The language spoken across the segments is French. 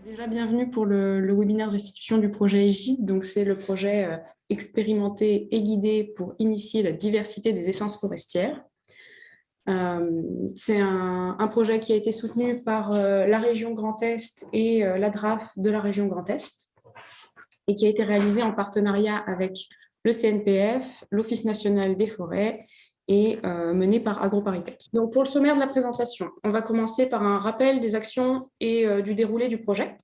Déjà, bienvenue pour le webinaire de restitution du projet Égide. Donc, c'est le projet expérimenté et guidé pour initier la diversité des essences forestières. C'est un projet qui a été soutenu par la région Grand Est et la DRAF de la région Grand Est et qui a été réalisé en partenariat avec le CNPF, l'Office national des forêts et mené par AgroParisTech. Donc, pour le sommaire de la présentation, on va commencer par un rappel des actions et du déroulé du projet.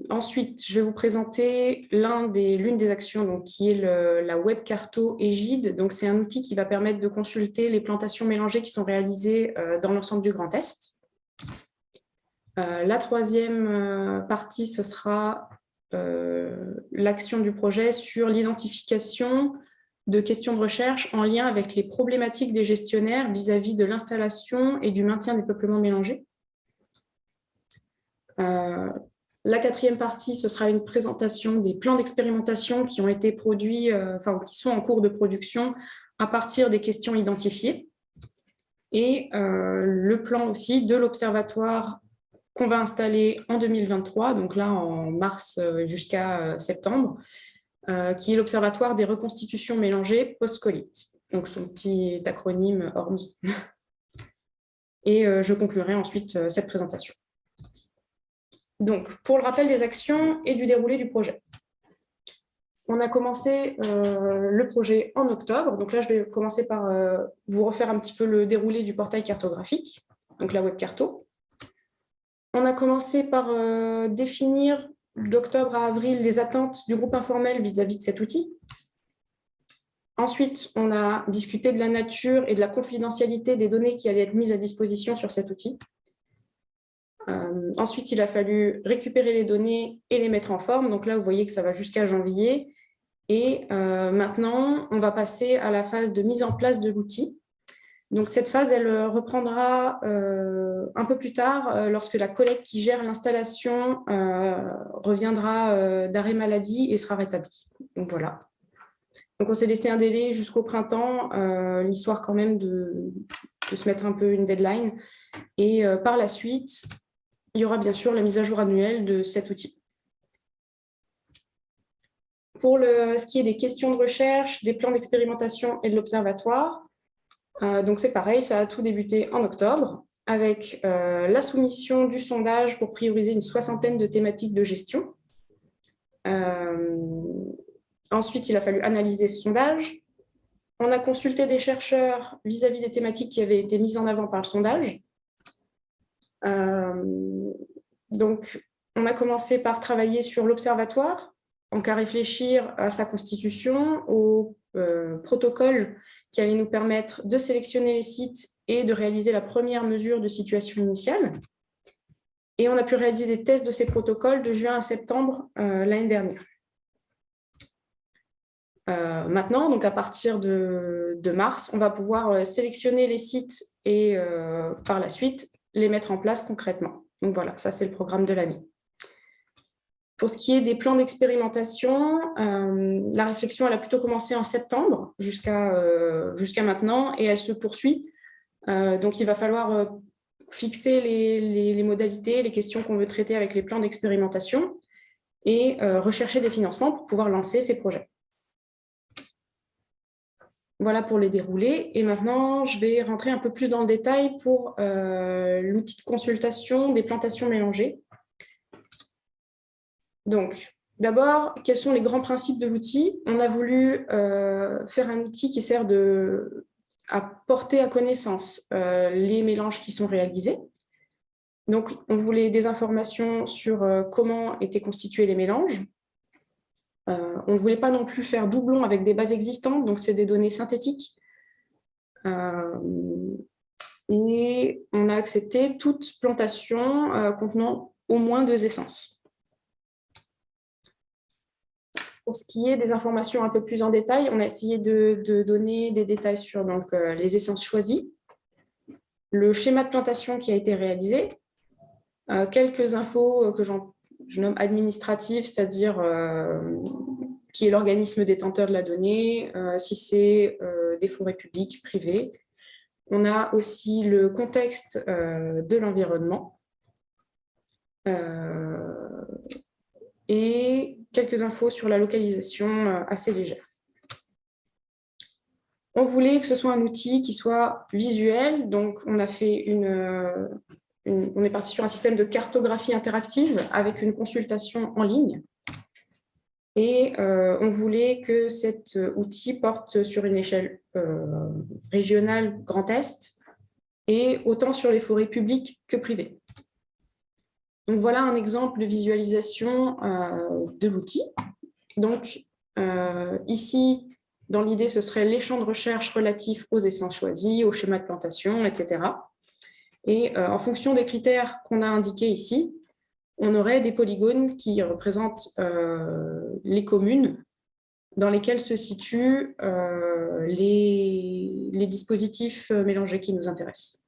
Ensuite, je vais vous présenter l'une des actions donc, qui est la web carto Égide. Donc, c'est un outil qui va permettre de consulter les plantations mélangées qui sont réalisées dans l'ensemble du Grand Est. La troisième partie, ce sera l'action du projet sur l'identification de questions de recherche en lien avec les problématiques des gestionnaires vis-à-vis de l'installation et du maintien des peuplements mélangés. La quatrième partie, ce sera une présentation des plans d'expérimentation qui ont été produits, qui sont en cours de production à partir des questions identifiées. Et le plan aussi de l'observatoire qu'on va installer en 2023, donc là en mars jusqu'à septembre, qui est l'Observatoire des reconstitutions mélangées post-colite, donc son petit acronyme ORMI. Et je conclurai ensuite cette présentation. Donc, pour le rappel des actions et du déroulé du projet. On a commencé le projet en octobre. Donc là, je vais commencer par vous refaire un petit peu le déroulé du portail cartographique, donc la web carto. On a commencé par définir d'octobre à avril les attentes du groupe informel vis-à-vis de cet outil. Ensuite, on a discuté de la nature et de la confidentialité des données qui allaient être mises à disposition sur cet outil. Ensuite, il a fallu récupérer les données et les mettre en forme. Donc là, vous voyez que ça va jusqu'à janvier. Et maintenant, on va passer à la phase de mise en place de l'outil. Donc cette phase, elle reprendra un peu plus tard, lorsque la collègue qui gère l'installation reviendra d'arrêt maladie et sera rétablie. Donc voilà. Donc on s'est laissé un délai jusqu'au printemps, l'histoire quand même de se mettre un peu une deadline. Et par la suite, il y aura bien sûr la mise à jour annuelle de cet outil. Pour ce qui est des questions de recherche, des plans d'expérimentation et de l'observatoire, donc c'est pareil, ça a tout débuté en octobre avec la soumission du sondage pour prioriser une 60aine de thématiques de gestion. Ensuite, il a fallu analyser ce sondage. On a consulté des chercheurs vis-à-vis des thématiques qui avaient été mises en avant par le sondage. Donc, on a commencé par travailler sur l'observatoire, donc à réfléchir à sa constitution, au protocole qui allait nous permettre de sélectionner les sites et de réaliser la première mesure de situation initiale. Et on a pu réaliser des tests de ces protocoles de juin à septembre l'année dernière. Maintenant, donc à partir de mars, on va pouvoir sélectionner les sites et par la suite les mettre en place concrètement. Donc voilà, ça c'est le programme de l'année. Pour ce qui est des plans d'expérimentation, la réflexion elle a plutôt commencé en septembre jusqu'à maintenant et elle se poursuit. Donc il va falloir fixer les modalités, les questions qu'on veut traiter avec les plans d'expérimentation et rechercher des financements pour pouvoir lancer ces projets. Voilà pour les déroulés. Et maintenant, je vais rentrer un peu plus dans le détail pour l'outil de consultation des plantations mélangées. Donc, d'abord, quels sont les grands principes de l'outil? On a voulu faire un outil qui sert à porter à connaissance les mélanges qui sont réalisés. Donc, on voulait des informations sur comment étaient constitués les mélanges. On ne voulait pas non plus faire doublon avec des bases existantes, donc c'est des données synthétiques. Et on a accepté toute plantation contenant au moins 2 essences. Pour ce qui est des informations un peu plus en détail, on a essayé de donner des détails sur donc, les essences choisies, le schéma de plantation qui a été réalisé, quelques infos que je nomme administratives, c'est-à-dire qui est l'organisme détenteur de la donnée, si c'est des forêts publiques, privées. On a aussi le contexte de l'environnement. et quelques infos sur la localisation assez légère. On voulait que ce soit un outil qui soit visuel, donc on a fait on est parti sur un système de cartographie interactive avec une consultation en ligne. Et on voulait que cet outil porte sur une échelle régionale Grand Est et autant sur les forêts publiques que privées. Donc voilà un exemple de visualisation de l'outil. Donc ici, dans l'idée, ce serait les champs de recherche relatifs aux essences choisies, au schéma de plantation, etc. Et en fonction des critères qu'on a indiqués ici, on aurait des polygones qui représentent les communes dans lesquelles se situent les dispositifs mélangés qui nous intéressent.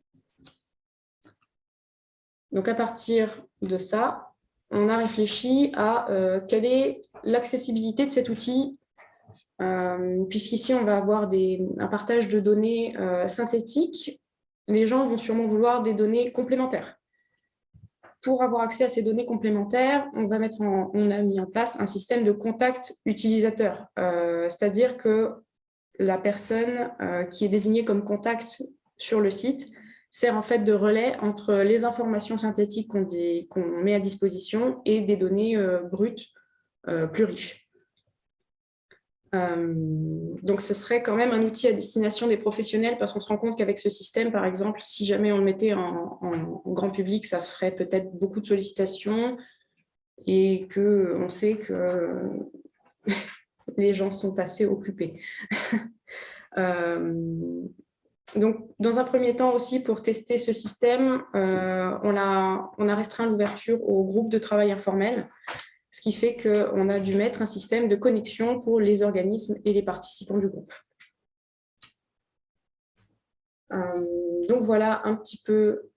Donc à partir de ça, on a réfléchi à quelle est l'accessibilité de cet outil, puisqu'ici on va avoir un partage de données synthétiques. Les gens vont sûrement vouloir des données complémentaires. Pour avoir accès à ces données complémentaires, on a mis en place un système de contact utilisateur, c'est-à-dire que la personne qui est désignée comme contact sur le site sert en fait de relais entre les informations synthétiques qu'on met à disposition et des données brutes plus riches. Donc, ce serait quand même un outil à destination des professionnels parce qu'on se rend compte qu'avec ce système, par exemple, si jamais on le mettait en grand public, ça ferait peut-être beaucoup de sollicitations et qu'on sait que les gens sont assez occupés. Donc, dans un premier temps aussi, pour tester ce système, on a restreint l'ouverture aux groupes de travail informels, ce qui fait qu'on a dû mettre un système de connexion pour les organismes et les participants du groupe. Donc voilà un petit peu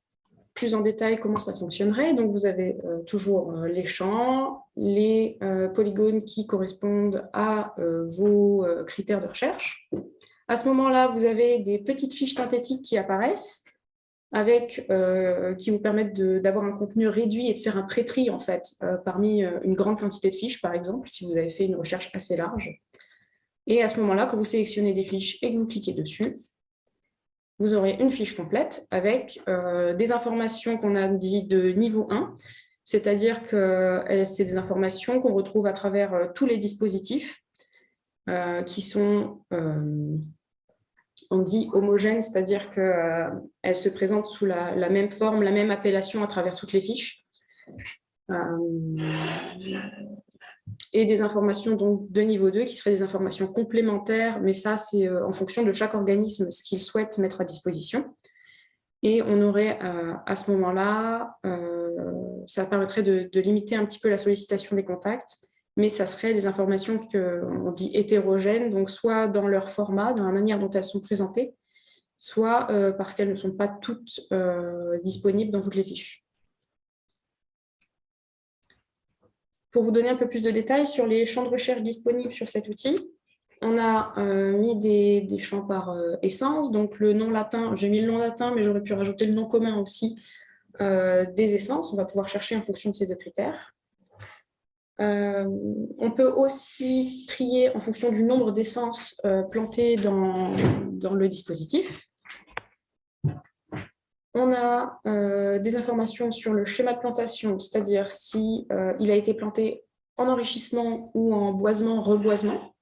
plus en détail comment ça fonctionnerait. Donc vous avez toujours les champs, les polygones qui correspondent à vos critères de recherche. À ce moment-là, vous avez des petites fiches synthétiques qui apparaissent qui vous permettent d'avoir un contenu réduit et de faire un pré-tri en fait, parmi une grande quantité de fiches, par exemple, si vous avez fait une recherche assez large. Et à ce moment-là, quand vous sélectionnez des fiches et que vous cliquez dessus, vous aurez une fiche complète avec des informations qu'on a dit de niveau 1, c'est-à-dire que c'est des informations qu'on retrouve à travers tous les dispositifs qui sont on dit homogène, c'est-à-dire qu'elle se présente sous la même forme, la même appellation à travers toutes les fiches. Et des informations donc, de niveau 2 qui seraient des informations complémentaires, mais ça, c'est en fonction de chaque organisme ce qu'il souhaite mettre à disposition. Et on aurait à ce moment-là, ça permettrait de limiter un petit peu la sollicitation des contacts, mais ça serait des informations qu'on dit hétérogènes, donc soit dans leur format, dans la manière dont elles sont présentées, soit parce qu'elles ne sont pas toutes disponibles dans toutes les fiches. Pour vous donner un peu plus de détails sur les champs de recherche disponibles sur cet outil, on a mis des champs par essence, donc le nom latin, j'ai mis le nom latin, mais j'aurais pu rajouter le nom commun aussi des essences. On va pouvoir chercher en fonction de ces deux critères. On peut aussi trier en fonction du nombre d'essences plantées dans le dispositif. On a des informations sur le schéma de plantation, c'est-à-dire si il a été planté en enrichissement ou en boisement, reboisement.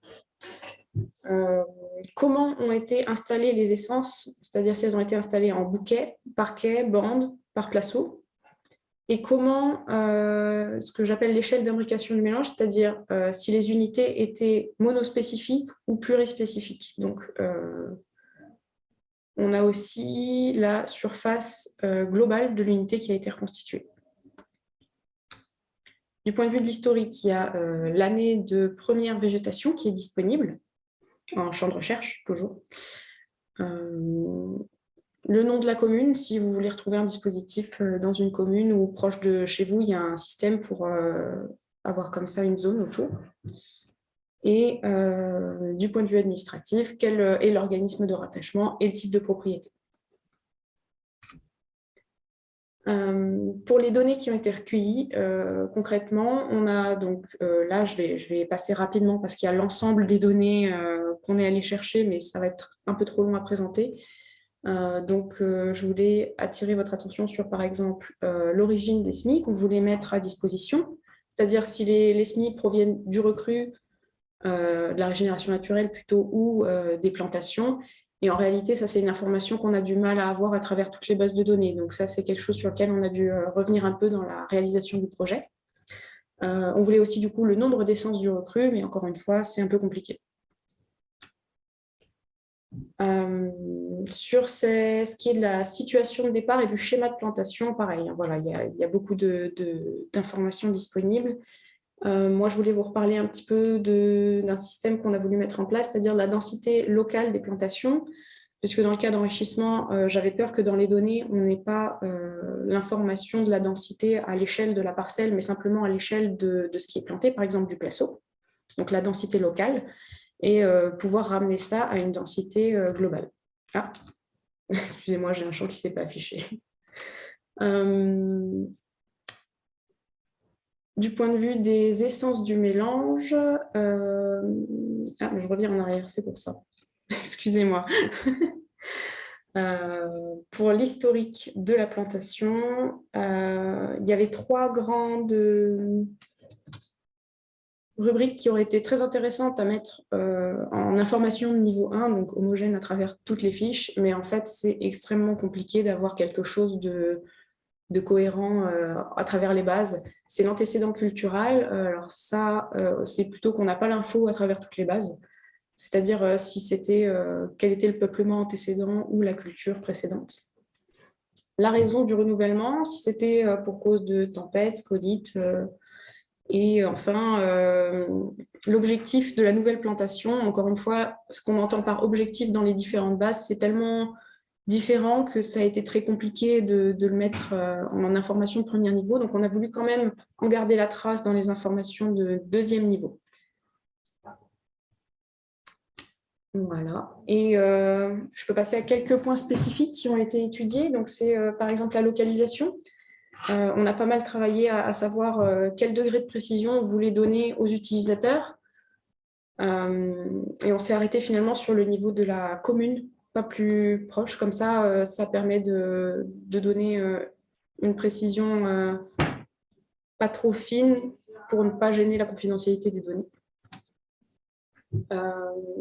Comment ont été installées les essences, c'est-à-dire si elles ont été installées en bouquet, parquet, bande, par placeau. Et comment, ce que j'appelle l'échelle d'imbrication du mélange, c'est-à-dire si les unités étaient monospécifiques ou plurispécifiques. Donc, on a aussi la surface globale de l'unité qui a été reconstituée. Du point de vue de l'historique, il y a l'année de première végétation qui est disponible, en champ de recherche, toujours. Le nom de la commune, si vous voulez retrouver un dispositif dans une commune ou proche de chez vous, il y a un système pour avoir comme ça une zone autour. Et du point de vue administratif, quel est l'organisme de rattachement et le type de propriété. Pour les données qui ont été recueillies, concrètement, on a donc, là, je vais passer rapidement parce qu'il y a l'ensemble des données qu'on est allé chercher, mais ça va être un peu trop long à présenter. Je voulais attirer votre attention sur, par exemple, l'origine des SMI qu'on voulait mettre à disposition, c'est-à-dire si les SMI proviennent du recru, de la régénération naturelle plutôt, ou des plantations. Et en réalité, ça, c'est une information qu'on a du mal à avoir à travers toutes les bases de données. Donc ça, c'est quelque chose sur lequel on a dû revenir un peu dans la réalisation du projet. On voulait aussi, du coup, le nombre d'essences du recru, mais encore une fois, c'est un peu compliqué. Sur ce qui est de la situation de départ et du schéma de plantation, pareil, hein, voilà, il y a beaucoup d'informations disponibles. Moi, je voulais vous reparler un petit peu d'un système qu'on a voulu mettre en place, c'est-à-dire la densité locale des plantations, puisque dans le cas d'enrichissement, j'avais peur que dans les données, on n'ait pas l'information de la densité à l'échelle de la parcelle, mais simplement à l'échelle de ce qui est planté, par exemple du placeau, donc la densité locale, et pouvoir ramener ça à une densité globale. Ah, excusez-moi, j'ai un champ qui ne s'est pas affiché. Du point de vue des essences du mélange, je reviens en arrière, c'est pour ça. Excusez-moi. Pour l'historique de la plantation, il y avait 3 grandes rubriques qui auraient été très intéressantes à mettre en information de niveau 1, donc homogène à travers toutes les fiches, mais en fait, c'est extrêmement compliqué d'avoir quelque chose de cohérent à travers les bases. C'est l'antécédent culturel. Alors ça, c'est plutôt qu'on n'a pas l'info à travers toutes les bases. C'est-à-dire si c'était quel était le peuplement antécédent ou la culture précédente. La raison du renouvellement, si c'était pour cause de tempêtes, scolytes, et enfin, l'objectif de la nouvelle plantation, encore une fois, ce qu'on entend par objectif dans les différentes bases, c'est tellement différent que ça a été très compliqué de le mettre en information de premier niveau. Donc, on a voulu quand même en garder la trace dans les informations de deuxième niveau. Voilà. Et je peux passer à quelques points spécifiques qui ont été étudiés. Donc, c'est par exemple la localisation. On a pas mal travaillé à savoir quel degré de précision on voulait donner aux utilisateurs. Et on s'est arrêté finalement sur le niveau de la commune, pas plus proche. Comme ça, ça permet de donner une précision pas trop fine pour ne pas gêner la confidentialité des données.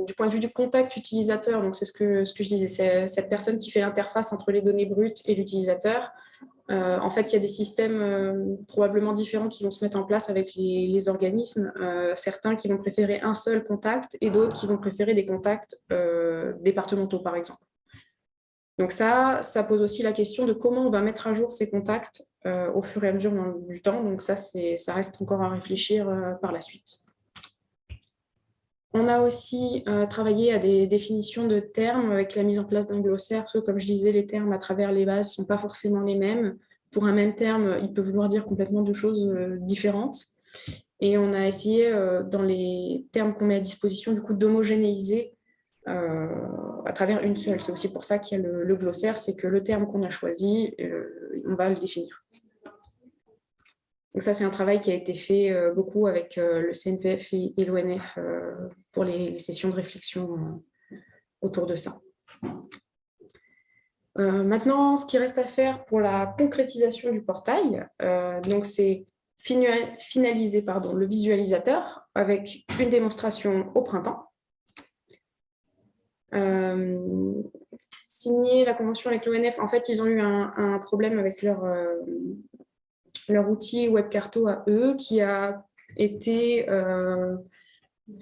Du point de vue du contact utilisateur, donc c'est ce que je disais, c'est cette personne qui fait l'interface entre les données brutes et l'utilisateur. En fait, il y a des systèmes probablement différents qui vont se mettre en place avec les organismes. Certains qui vont préférer un seul contact et d'autres qui vont préférer des contacts départementaux, par exemple. Donc ça pose aussi la question de comment on va mettre à jour ces contacts au fur et à mesure du temps. Donc ça reste encore à réfléchir par la suite. On a aussi travaillé à des définitions de termes avec la mise en place d'un glossaire, parce que comme je disais, les termes à travers les bases ne sont pas forcément les mêmes. Pour un même terme, il peut vouloir dire complètement deux choses différentes. Et on a essayé, dans les termes qu'on met à disposition, du coup, d'homogénéiser à travers une seule. C'est aussi pour ça qu'il y a le glossaire, c'est que le terme qu'on a choisi, on va le définir. Donc ça, c'est un travail qui a été fait beaucoup avec le CNPF et l'ONF pour les sessions de réflexion autour de ça. Maintenant, ce qui reste à faire pour la concrétisation du portail, donc c'est finaliser le visualisateur avec une démonstration au printemps. Signer la convention avec l'ONF, en fait, ils ont eu un problème avec leur outil WebCarto à eux, qui a été,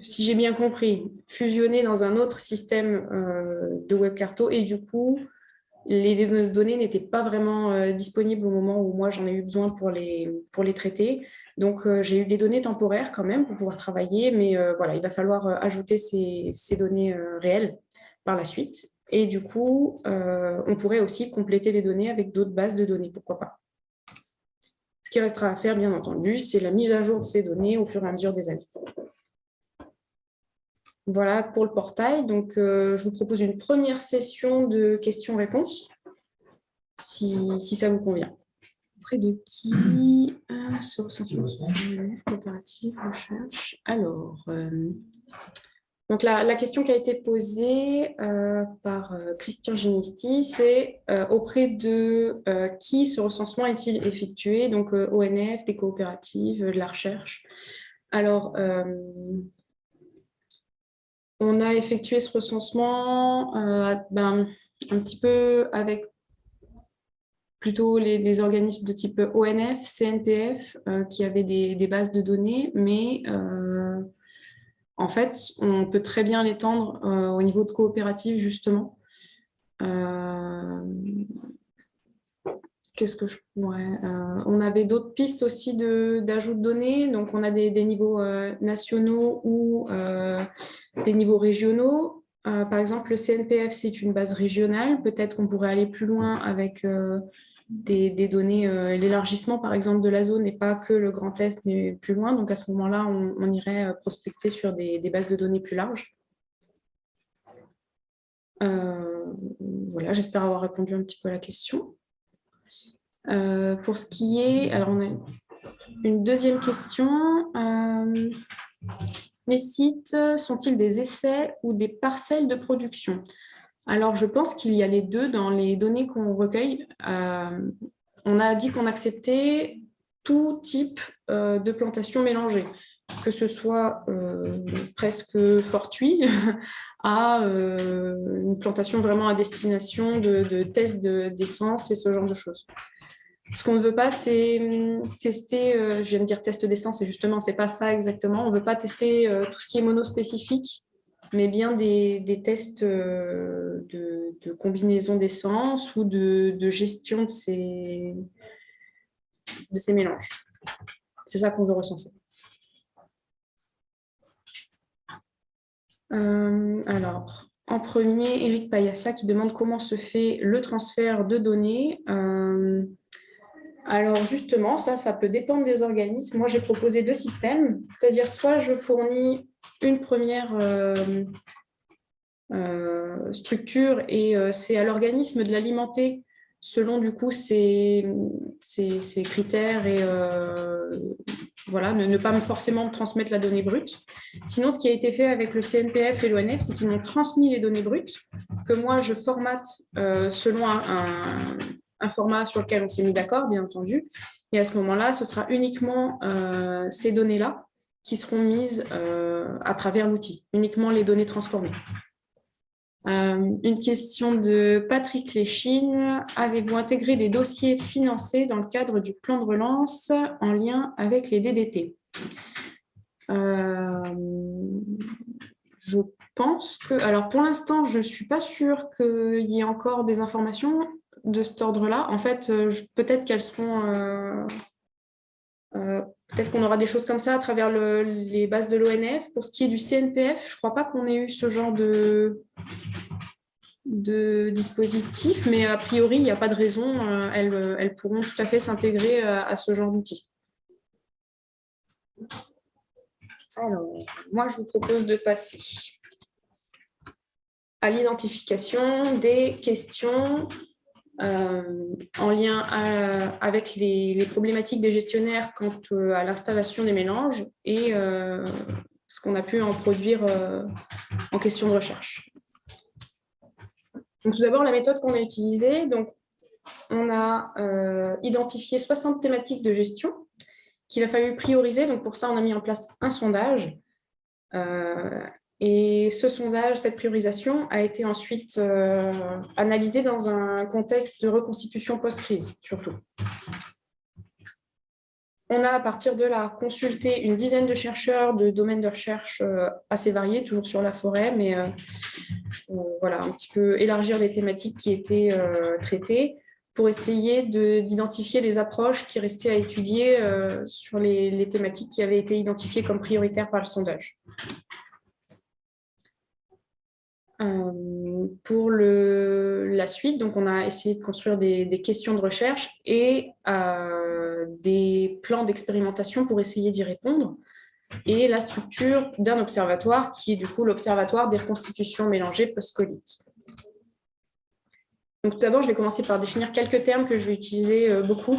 si j'ai bien compris, fusionné dans un autre système de WebCarto, et du coup, les données n'étaient pas vraiment disponibles au moment où moi j'en ai eu besoin pour les traiter. Donc, j'ai eu des données temporaires quand même pour pouvoir travailler, mais voilà, il va falloir ajouter ces données réelles par la suite. Et du coup, on pourrait aussi compléter les données avec d'autres bases de données, pourquoi pas. Ce qui restera à faire, bien entendu, c'est la mise à jour de ces données au fur et à mesure des années. Voilà pour le portail. Donc, je vous propose une première session de questions-réponses, si ça vous convient. Auprès de qui ce recensement coopérative, recherche. Alors, donc la question qui a été posée par Christian Ginisti, c'est auprès de qui ce recensement est-il effectué? Donc ONF, des coopératives, de la recherche. Alors, on a effectué ce recensement un petit peu avec plutôt les organismes de type ONF, CNPF, qui avaient des bases de données, mais en fait, on peut très bien l'étendre au niveau de coopératives, justement. Qu'est-ce que je pourrais... on avait d'autres pistes aussi d'ajout de données. Donc, on a des niveaux nationaux ou des niveaux régionaux. Par exemple, le CNPF, c'est une base régionale. Peut-être qu'on pourrait aller plus loin avec des données, l'élargissement, par exemple, de la zone n'est pas que le Grand Est, mais plus loin. Donc, à ce moment-là, on irait prospecter sur des bases de données plus larges. Voilà, j'espère avoir répondu un petit peu à la question. Pour ce qui est... Alors, on a une deuxième question. Les sites sont-ils des essais ou des parcelles de production? Alors, je pense qu'il y a les deux dans les données qu'on recueille. On a dit qu'on acceptait tout type de plantation mélangée, que ce soit presque fortuit à une plantation vraiment à destination de tests d'essence et ce genre de choses. Ce qu'on ne veut pas, c'est tester, je viens de dire test d'essence, et justement, ce n'est pas ça exactement. On ne veut pas tester tout ce qui est monospécifique, mais bien des tests de combinaison d'essence ou de gestion de ces mélanges. C'est ça qu'on veut recenser. Alors, en premier, Eric Payassa qui demande comment se fait le transfert de données. Alors justement, ça peut dépendre des organismes. Moi, j'ai proposé deux systèmes, c'est-à-dire soit je fournis une première structure et c'est à l'organisme de l'alimenter selon du coup ses critères et voilà, ne pas forcément me transmettre la donnée brute. Sinon, ce qui a été fait avec le CNPF et l'ONF, c'est qu'ils m'ont transmis les données brutes que moi, je formate selon un format sur lequel on s'est mis d'accord, bien entendu. Et à ce moment-là, ce sera uniquement ces données-là qui seront mises à travers l'outil, uniquement les données transformées. Une question de Patrick Léchine. Avez-vous intégré des dossiers financés dans le cadre du plan de relance en lien avec les DDT? Je pense que... Alors, pour l'instant, je ne suis pas sûre qu'il y ait encore des informations de cet ordre-là. En fait, peut-être qu'elles seront... peut-être qu'on aura des choses comme ça à travers les bases de l'ONF. Pour ce qui est du CNPF, je ne crois pas qu'on ait eu ce genre de dispositif, mais a priori, il n'y a pas de raison. Elles pourront tout à fait s'intégrer à ce genre d'outils. Alors, moi, je vous propose de passer à l'identification des questions en lien avec les problématiques des gestionnaires quant à l'installation des mélanges et ce qu'on a pu en produire en question de recherche. Donc, tout d'abord, la méthode qu'on a utilisée. Donc, on a identifié 60 thématiques de gestion qu'il a fallu prioriser. Donc, pour ça, on a mis en place un sondage. Et ce sondage, cette priorisation, a été ensuite analysée dans un contexte de reconstitution post-crise, surtout. On a, à partir de là, consulté une dizaine de chercheurs de domaines de recherche assez variés, toujours sur la forêt, mais voilà, un petit peu élargir les thématiques qui étaient traitées pour essayer d'identifier les approches qui restaient à étudier sur les thématiques qui avaient été identifiées comme prioritaires par le sondage. Pour la suite, donc on a essayé de construire des questions de recherche et des plans d'expérimentation pour essayer d'y répondre, et la structure d'un observatoire qui est du coup l'observatoire des reconstitutions mélangées post-colite. Donc tout d'abord, je vais commencer par définir quelques termes que je vais utiliser beaucoup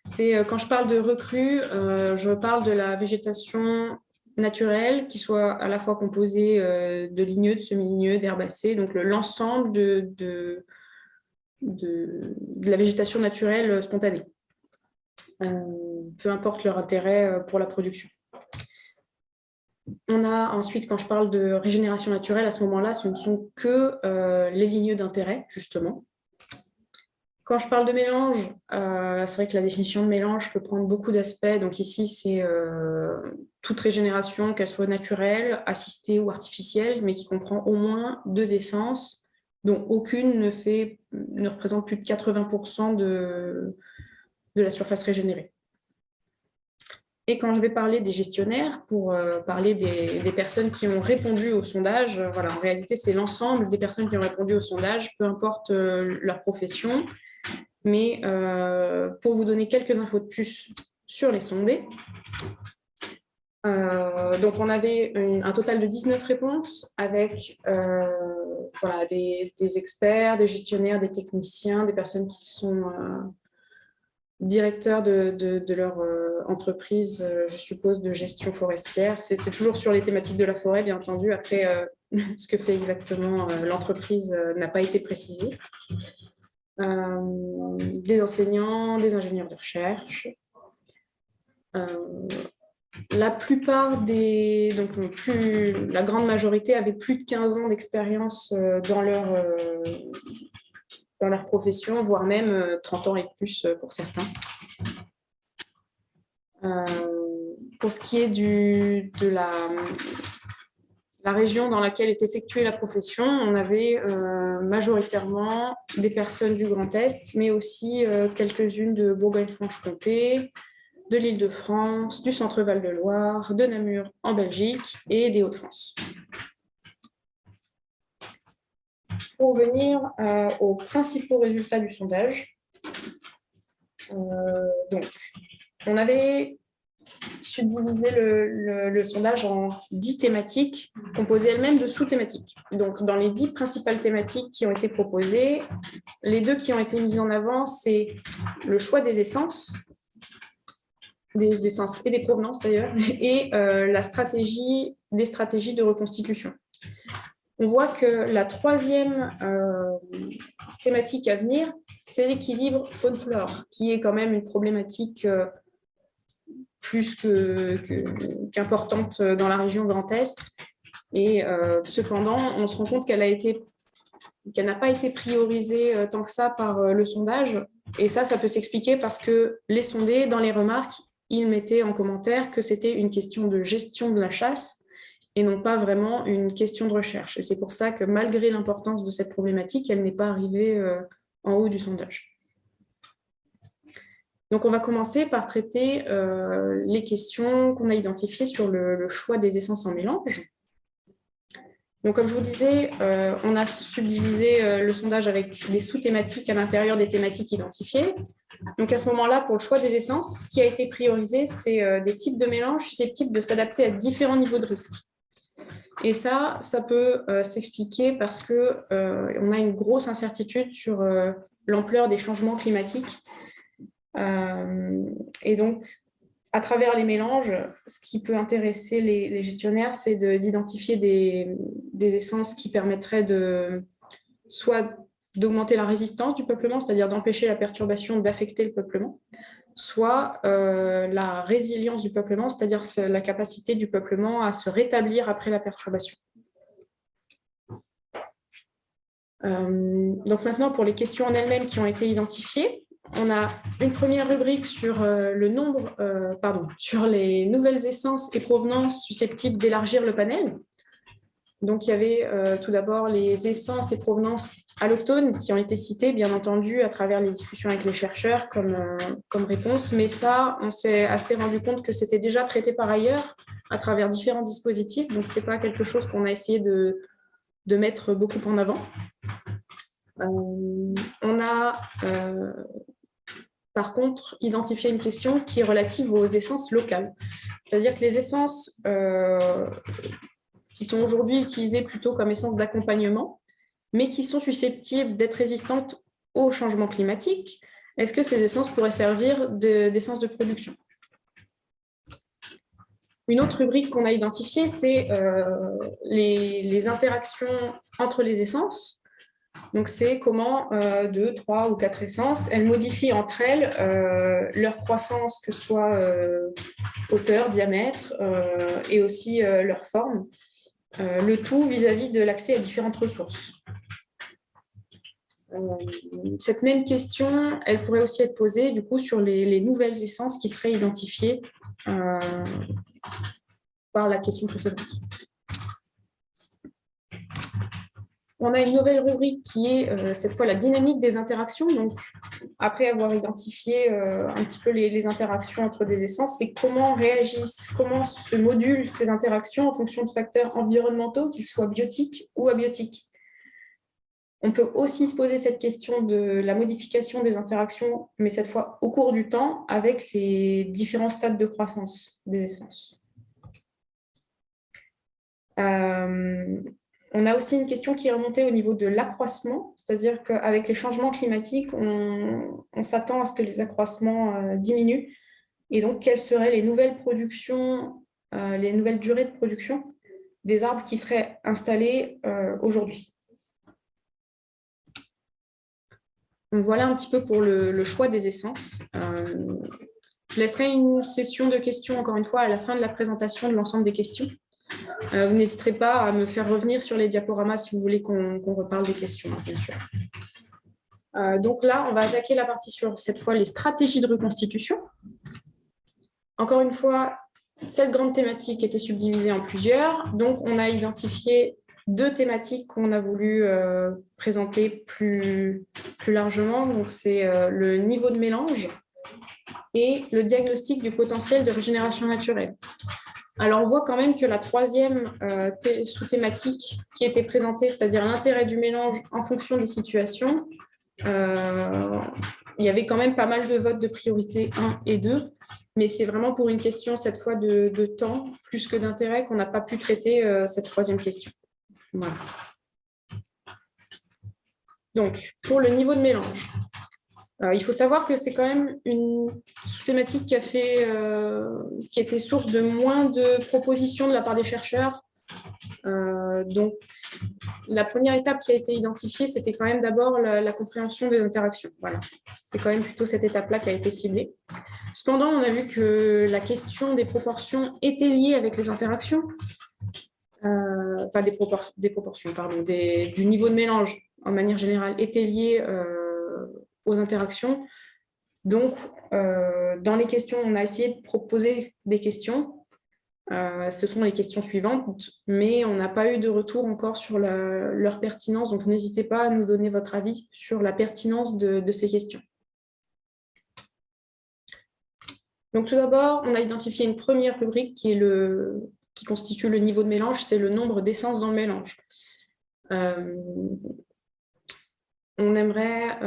C'est quand je parle de recrue, je parle de la végétation naturelle qui soit à la fois composée de ligneux, de semi-ligneux, d'herbacées, donc l'ensemble de la végétation naturelle spontanée, peu importe leur intérêt pour la production. On a ensuite, quand je parle de régénération naturelle, à ce moment-là, ce ne sont que les ligneux d'intérêt, justement. Quand je parle de mélange, c'est vrai que la définition de mélange peut prendre beaucoup d'aspects. Donc ici, c'est toute régénération, qu'elle soit naturelle, assistée ou artificielle, mais qui comprend au moins 2 essences, dont aucune ne représente plus de 80% de la surface régénérée. Et quand je vais parler des gestionnaires, pour parler des personnes qui ont répondu au sondage, voilà, en réalité, c'est l'ensemble des personnes qui ont répondu au sondage, peu importe leur profession. Mais pour vous donner quelques infos de plus sur les sondés, donc on avait un total de 19 réponses avec voilà, des experts, des gestionnaires, des techniciens, des personnes qui sont directeurs de leur entreprise, je suppose, de gestion forestière. C'est toujours sur les thématiques de la forêt, bien entendu. Après, ce que fait exactement l'entreprise n'a pas été précisé. Des enseignants, des ingénieurs de recherche. La plupart la grande majorité avaient plus de 15 ans d'expérience dans leur profession, voire même 30 ans et plus pour certains. Pour ce qui est de la région dans laquelle est effectuée la profession, on avait majoritairement des personnes du Grand Est, mais aussi quelques-unes de Bourgogne-Franche-Comté, de l'Île-de-France, du Centre-Val de Loire, de Namur en Belgique et des Hauts-de-France. Pour venir aux principaux résultats du sondage, donc, on avait subdiviser le sondage en 10 thématiques, composées elles-mêmes de sous-thématiques. Donc, dans les 10 principales thématiques qui ont été proposées, les 2 qui ont été mises en avant, c'est le choix des essences et des provenances d'ailleurs, et des stratégies de reconstitution. On voit que la 3e thématique à venir, c'est l'équilibre faune-flore, qui est quand même une problématique plus qu'importante dans la région Grand Est. Et cependant, on se rend compte qu'elle n'a pas été priorisée tant que ça par le sondage. Et ça peut s'expliquer parce que les sondés, dans les remarques, ils mettaient en commentaire que c'était une question de gestion de la chasse et non pas vraiment une question de recherche. Et c'est pour ça que malgré l'importance de cette problématique, elle n'est pas arrivée en haut du sondage. Donc, on va commencer par traiter les questions qu'on a identifiées sur le choix des essences en mélange. Donc, comme je vous disais, on a subdivisé le sondage avec des sous-thématiques à l'intérieur des thématiques identifiées. Donc, à ce moment-là, pour le choix des essences, ce qui a été priorisé, c'est des types de mélanges susceptibles de s'adapter à différents niveaux de risque. Et ça peut s'expliquer parce qu'on a une grosse incertitude sur l'ampleur des changements climatiques. Et donc, à travers les mélanges, ce qui peut intéresser les gestionnaires, c'est d'identifier des essences qui permettraient soit d'augmenter la résistance du peuplement, c'est-à-dire d'empêcher la perturbation d'affecter le peuplement, soit la résilience du peuplement, c'est-à-dire la capacité du peuplement à se rétablir après la perturbation. Donc maintenant, pour les questions en elles-mêmes qui ont été identifiées, on a une première rubrique sur sur les nouvelles essences et provenances susceptibles d'élargir le panel. Donc, il y avait tout d'abord les essences et provenances allochtones qui ont été citées, bien entendu, à travers les discussions avec les chercheurs comme réponse. Mais ça, on s'est assez rendu compte que c'était déjà traité par ailleurs à travers différents dispositifs. Donc, ce n'est pas quelque chose qu'on a essayé de mettre beaucoup en avant. On a par contre identifié une question qui est relative aux essences locales. C'est-à-dire que les essences qui sont aujourd'hui utilisées plutôt comme essences d'accompagnement, mais qui sont susceptibles d'être résistantes au changement climatique, est-ce que ces essences pourraient servir d'essence de production? Une autre rubrique qu'on a identifiée, c'est les interactions entre les essences. Donc, c'est comment 2, 3 ou 4 essences, elles modifient entre elles leur croissance, que ce soit hauteur, diamètre, et aussi leur forme, le tout vis-à-vis de l'accès à différentes ressources. Cette même question, elle pourrait aussi être posée du coup sur les nouvelles essences qui seraient identifiées par la question précédente. On a une nouvelle rubrique qui est cette fois la dynamique des interactions. Donc, après avoir identifié un petit peu les interactions entre des essences, c'est comment réagissent, comment se modulent ces interactions en fonction de facteurs environnementaux, qu'ils soient biotiques ou abiotiques. On peut aussi se poser cette question de la modification des interactions, mais cette fois au cours du temps, avec les différents stades de croissance des essences. On a aussi une question qui est remontée au niveau de l'accroissement, c'est-à-dire qu'avec les changements climatiques, on s'attend à ce que les accroissements diminuent. Et donc, quelles seraient les nouvelles productions, les nouvelles durées de production des arbres qui seraient installés aujourd'hui? Donc, voilà un petit peu pour le choix des essences. Je laisserai une session de questions, encore une fois, à la fin de la présentation de l'ensemble des questions. Vous n'hésiterez pas à me faire revenir sur les diaporamas si vous voulez qu'on reparle des questions, bien sûr. Donc là, on va attaquer la partie sur, cette fois, les stratégies de reconstitution. Encore une fois, cette grande thématique était subdivisée en plusieurs. Donc, on a identifié 2 thématiques qu'on a voulu présenter plus largement. Donc, c'est le niveau de mélange et le diagnostic du potentiel de régénération naturelle. Alors, on voit quand même que la troisième sous-thématique qui était présentée, c'est-à-dire l'intérêt du mélange en fonction des situations, il y avait quand même pas mal de votes de priorité 1 et 2, mais c'est vraiment pour une question, cette fois, de temps, plus que d'intérêt, qu'on n'a pas pu traiter cette troisième question. Voilà. Donc, pour le niveau de mélange, il faut savoir que c'est quand même une sous-thématique qui a été source de moins de propositions de la part des chercheurs. Donc, la première étape qui a été identifiée, c'était quand même d'abord la compréhension des interactions. Voilà. C'est quand même plutôt cette étape-là qui a été ciblée. Cependant, on a vu que la question des proportions était liée avec les interactions, enfin des proportions, pardon, du niveau de mélange en manière générale était liée aux interactions. Donc, dans les questions, on a essayé de proposer des questions. Ce sont les questions suivantes, mais on n'a pas eu de retour encore sur leur pertinence. Donc, n'hésitez pas à nous donner votre avis sur la pertinence de ces questions. Donc, tout d'abord, on a identifié une première rubrique qui constitue le niveau de mélange, c'est le nombre d'essences dans le mélange. On aimerait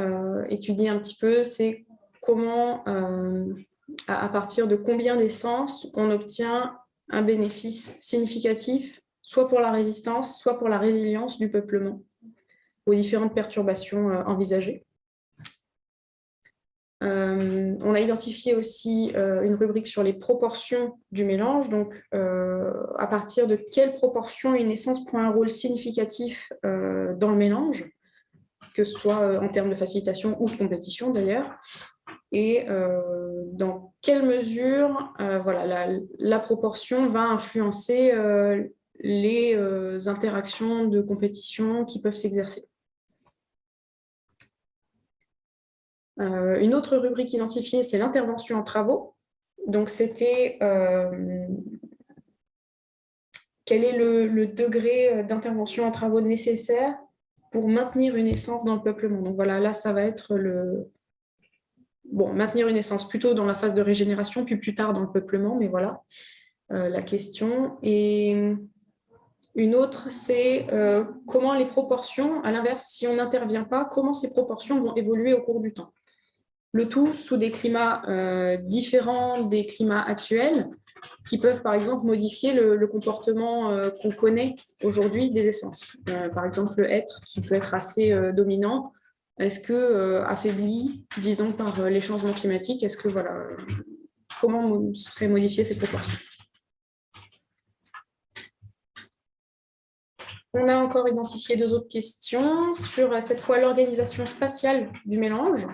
étudier un petit peu, c'est comment, à partir de combien d'essences, on obtient un bénéfice significatif, soit pour la résistance, soit pour la résilience du peuplement aux différentes perturbations envisagées. On a identifié aussi une rubrique sur les proportions du mélange, donc à partir de quelle proportion une essence prend un rôle significatif dans le mélange, que ce soit en termes de facilitation ou de compétition d'ailleurs, et dans quelle mesure voilà, la proportion va influencer les interactions de compétition qui peuvent s'exercer. Une autre rubrique identifiée, c'est l'intervention en travaux. Donc, c'était quel est le degré d'intervention en travaux nécessaire pour maintenir une essence dans le peuplement. Donc voilà, là, ça va être maintenir une essence plutôt dans la phase de régénération, puis plus tard dans le peuplement, mais voilà la question. Et une autre, c'est comment les proportions, à l'inverse, si on n'intervient pas, comment ces proportions vont évoluer au cours du temps. Le tout sous des climats différents des climats actuels, qui peuvent par exemple modifier le comportement qu'on connaît aujourd'hui des essences. Par exemple, le hêtre, qui peut être assez dominant, est-ce que affaibli, disons, par les changements climatiques, est-ce que voilà, comment seraient modifiées ces proportions? On a encore identifié 2 autres questions sur cette fois l'organisation spatiale du mélange.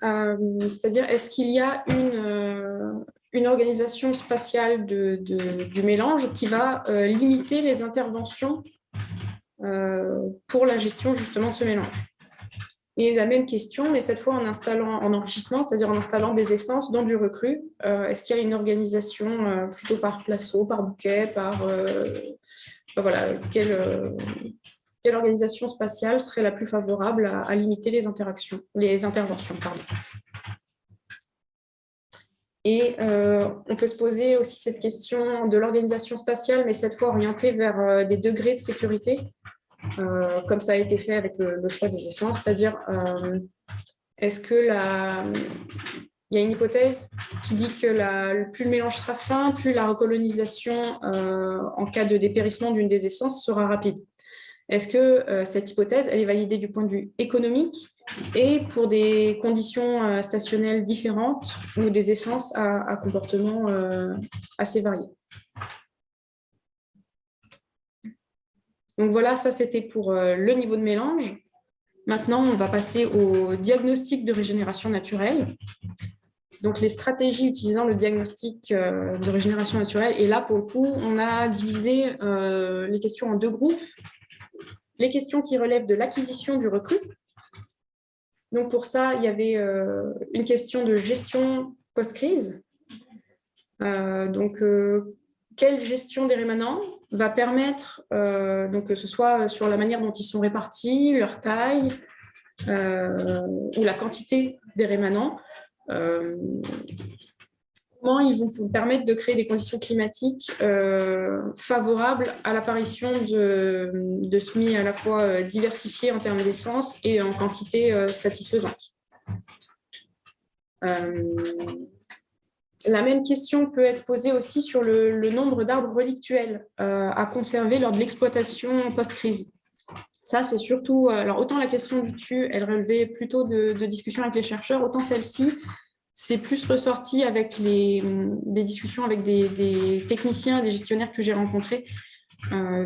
C'est-à-dire, est-ce qu'il y a une organisation spatiale du mélange qui va limiter les interventions pour la gestion justement de ce mélange? Et la même question, mais cette fois en enrichissement, c'est-à-dire en installant des essences dans du recru. Est-ce qu'il y a une organisation plutôt par placeau, par bouquet, voilà, quelle organisation spatiale serait la plus favorable à limiter les interventions, pardon. Et on peut se poser aussi cette question de l'organisation spatiale, mais cette fois orientée vers des degrés de sécurité, comme ça a été fait avec le choix des essences, c'est-à-dire est-ce que il y a une hypothèse qui dit que plus le mélange sera fin, plus la recolonisation en cas de dépérissement d'une des essences sera rapide. Est-ce que cette hypothèse, elle est validée du point de vue économique et pour des conditions stationnelles différentes ou des essences à comportement assez variés? Donc voilà, ça c'était pour le niveau de mélange. Maintenant, on va passer au diagnostic de régénération naturelle. Donc les stratégies utilisant le diagnostic de régénération naturelle. Et là, pour le coup, on a divisé les questions en 2 groupes. Les questions qui relèvent de l'acquisition du recru. Donc pour ça, il y avait une question de gestion post-crise. Quelle gestion des rémanents va permettre, donc que ce soit sur la manière dont ils sont répartis, leur taille ou la quantité des rémanents, comment ils vont vous permettre de créer des conditions climatiques favorables à l'apparition de semis à la fois diversifiés en termes d'essence et en quantité satisfaisante. La même question peut être posée aussi sur le nombre d'arbres relictuels à conserver lors de l'exploitation post-crise. Ça, c'est surtout... Alors, autant la question du TU, elle relevait plutôt de discussions avec les chercheurs, autant celle-ci, c'est plus ressorti avec des discussions avec des techniciens, des gestionnaires que j'ai rencontrés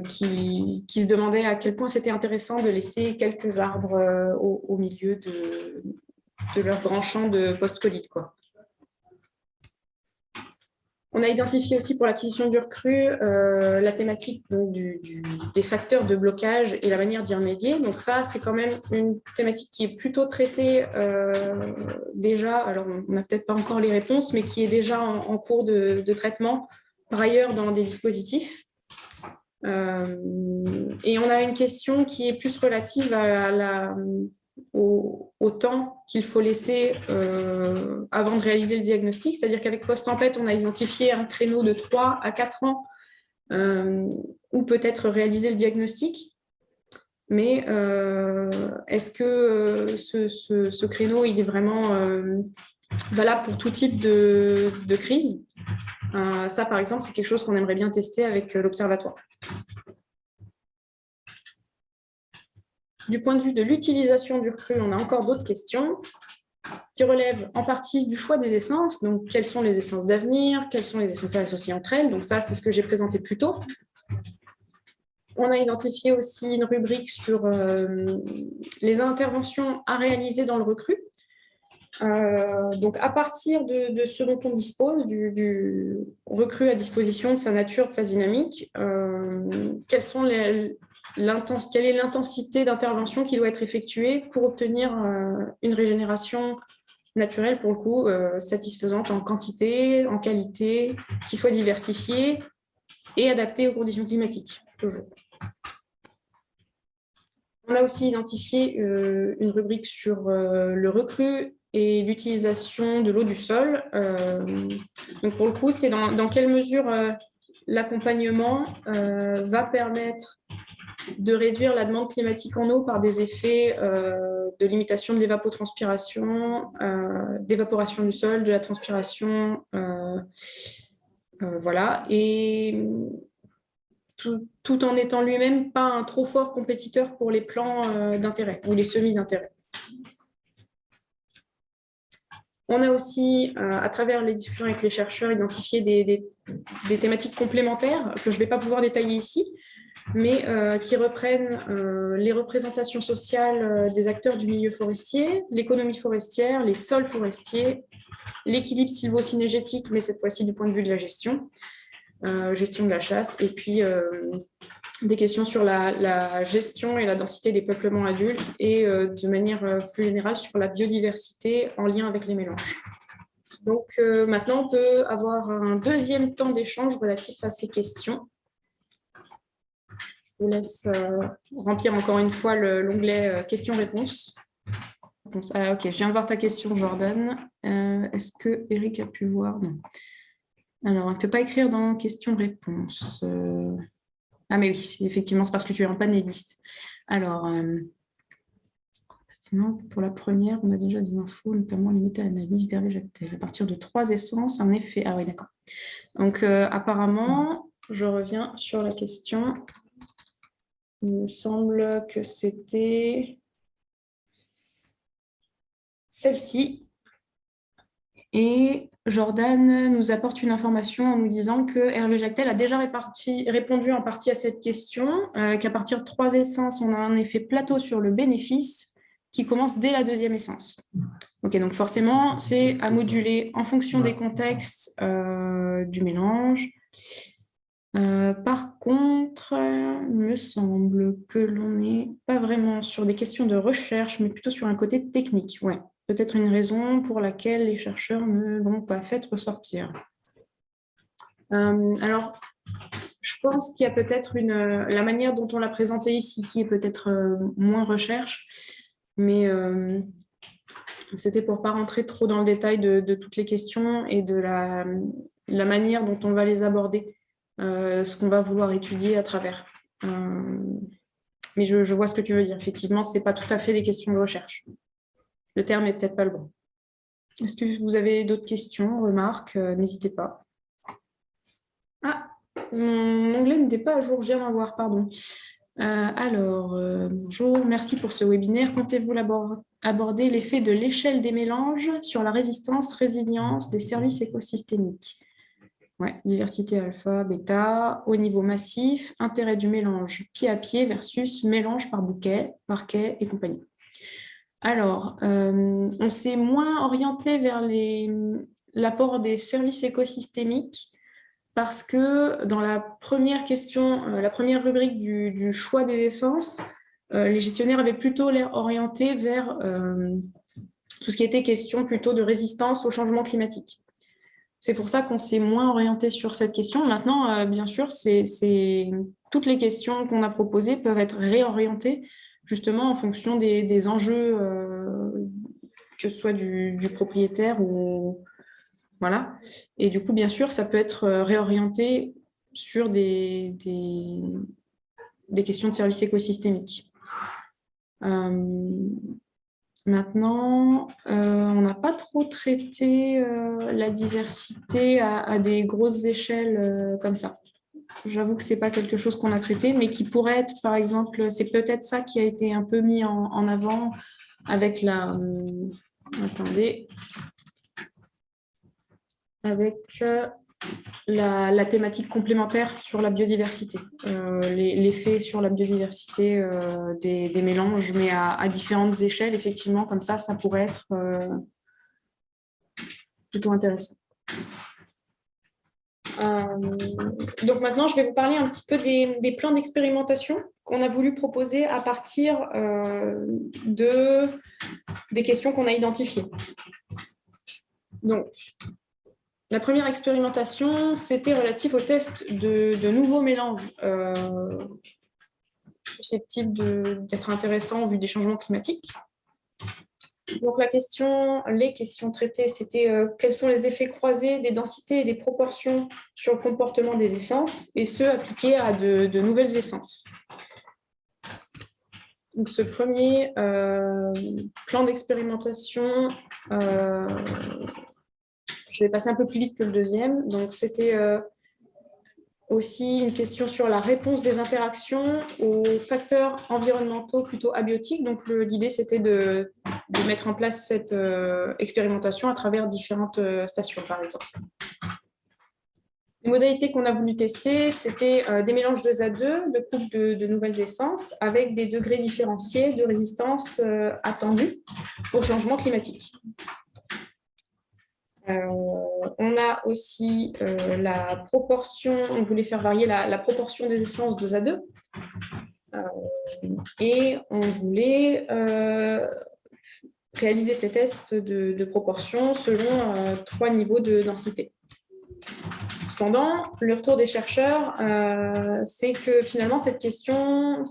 qui se demandaient à quel point c'était intéressant de laisser quelques arbres au milieu de leur grand champ de post-colite, quoi. On a identifié aussi pour l'acquisition du recru la thématique donc, des facteurs de blocage et la manière d'y remédier. Donc ça, c'est quand même une thématique qui est plutôt traitée déjà, alors on n'a peut-être pas encore les réponses, mais qui est déjà en cours de traitement, par ailleurs dans des dispositifs. Et on a une question qui est plus relative au temps qu'il faut laisser avant de réaliser le diagnostic. C'est-à-dire qu'avec post-tempête, on a identifié un créneau de 3 à 4 ans où peut-être réaliser le diagnostic. Mais est-ce que ce créneau il est vraiment valable pour tout type de crise? Ça, par exemple, c'est quelque chose qu'on aimerait bien tester avec l'Observatoire. Du point de vue de l'utilisation du recru, on a encore d'autres questions qui relèvent en partie du choix des essences. Donc, quelles sont les essences d'avenir? Quelles sont les essences associées entre elles? Donc ça, c'est ce que j'ai présenté plus tôt. On a identifié aussi une rubrique sur les interventions à réaliser dans le recru. Donc, à partir de ce dont on dispose, du recru à disposition de sa nature, de sa dynamique, quelle est l'intensité d'intervention qui doit être effectuée pour obtenir une régénération naturelle, pour le coup, satisfaisante en quantité, en qualité, qui soit diversifiée et adaptée aux conditions climatiques, toujours. On a aussi identifié une rubrique sur le recru et l'utilisation de l'eau du sol. Donc pour le coup, c'est dans quelle mesure l'accompagnement va permettre de réduire la demande climatique en eau par des effets de limitation de l'évapotranspiration, d'évaporation du sol, de la transpiration, voilà, et tout en étant lui-même pas un trop fort compétiteur pour les plants d'intérêt ou les semis d'intérêt. On a aussi, à travers les discussions avec les chercheurs, identifié des thématiques complémentaires que je ne vais pas pouvoir détailler ici, mais qui reprennent les représentations sociales des acteurs du milieu forestier, l'économie forestière, les sols forestiers, l'équilibre sylvo-cynégétique, mais cette fois-ci du point de vue de la gestion de la chasse, et puis des questions sur la gestion et la densité des peuplements adultes, et de manière plus générale sur la biodiversité en lien avec les mélanges. Donc maintenant, on peut avoir un deuxième temps d'échange relatif à ces questions. Je vous laisse remplir encore une fois l'onglet questions-réponses. Ah, ok, je viens de voir ta question, Jordan. Est-ce que Eric a pu voir? Non. Alors, on ne peut pas écrire dans questions-réponses. Ah, mais oui, effectivement, c'est parce que tu es en panéliste. Alors, sinon, pour la première, on a déjà des infos, notamment les méta-analyses d'Hervé Jactel. À partir de 3 essences, un effet. Ah oui, d'accord. Donc, apparemment, je reviens sur la question. Il me semble que c'était celle-ci. Et Jordan nous apporte une information en nous disant que Hervé Jactel a déjà répondu en partie à cette question, qu'à partir de 3 essences, on a un effet plateau sur le bénéfice qui commence dès la 2e essence. Ok, donc forcément, c'est à moduler en fonction des contextes du mélange. Par contre, il me semble que l'on n'est pas vraiment sur des questions de recherche, mais plutôt sur un côté technique. Ouais. Peut-être une raison pour laquelle les chercheurs ne l'ont pas fait ressortir. Alors, je pense qu'il y a peut-être la manière dont on l'a présenté ici qui est peut-être moins recherche, mais c'était pour ne pas rentrer trop dans le détail de toutes les questions et de la manière dont on va les aborder, ce qu'on va vouloir étudier à travers. Mais je vois ce que tu veux dire. Effectivement, ce n'est pas tout à fait des questions de recherche. Le terme n'est peut-être pas le bon. Est-ce que vous avez d'autres questions, remarques? N'hésitez pas. Ah, mon onglet n'était pas à jour, je viens d'en voir, pardon. Bonjour, merci pour ce webinaire. Comptez-vous aborder l'effet de l'échelle des mélanges sur la résistance, résilience des services écosystémiques? Ouais, diversité alpha, bêta, au niveau massif, intérêt du mélange pied à pied versus mélange par bouquet, parquet et compagnie. Alors, on s'est moins orienté vers l'apport des services écosystémiques parce que dans la première question, la première rubrique du choix des essences, les gestionnaires avaient plutôt l'air orientés vers tout ce qui était question plutôt de résistance au changement climatique. C'est pour ça qu'on s'est moins orienté sur cette question. Maintenant, bien sûr, toutes les questions qu'on a proposées peuvent être réorientées justement en fonction des enjeux, que ce soit du propriétaire ou... Voilà. Et du coup, bien sûr, ça peut être réorienté sur des questions de services écosystémiques. Maintenant, on n'a pas trop traité la diversité à des grosses échelles comme ça. J'avoue que ce n'est pas quelque chose qu'on a traité, mais qui pourrait être, par exemple, c'est peut-être ça qui a été un peu mis en avant avec la thématique complémentaire sur la biodiversité, l'effet sur la biodiversité des mélanges, mais à différentes échelles, effectivement, comme ça pourrait être plutôt intéressant. Donc maintenant, je vais vous parler un petit peu des plans d'expérimentation qu'on a voulu proposer à partir des questions qu'on a identifiées. Donc, la première expérimentation, c'était relatif au test de nouveaux mélanges susceptibles d'être intéressants au vu des changements climatiques. Donc les questions traitées, c'était quels sont les effets croisés des densités et des proportions sur le comportement des essences, et ceux appliqués à de nouvelles essences. Donc ce premier plan d'expérimentation, je vais passer un peu plus vite que le deuxième. Donc c'était aussi une question sur la réponse des interactions aux facteurs environnementaux plutôt abiotiques. Donc l'idée, c'était de mettre en place cette expérimentation à travers différentes stations, par exemple. Les modalités qu'on a voulu tester, c'était des mélanges 2 à 2 de couples de nouvelles essences avec des degrés différenciés de résistance attendus au changement climatique. On a aussi la proportion, on voulait faire varier la proportion des essences 2 à 2. Et on voulait réaliser ces tests de proportion selon 3 niveaux de densité. Cependant, le retour des chercheurs, c'est que finalement, ces questions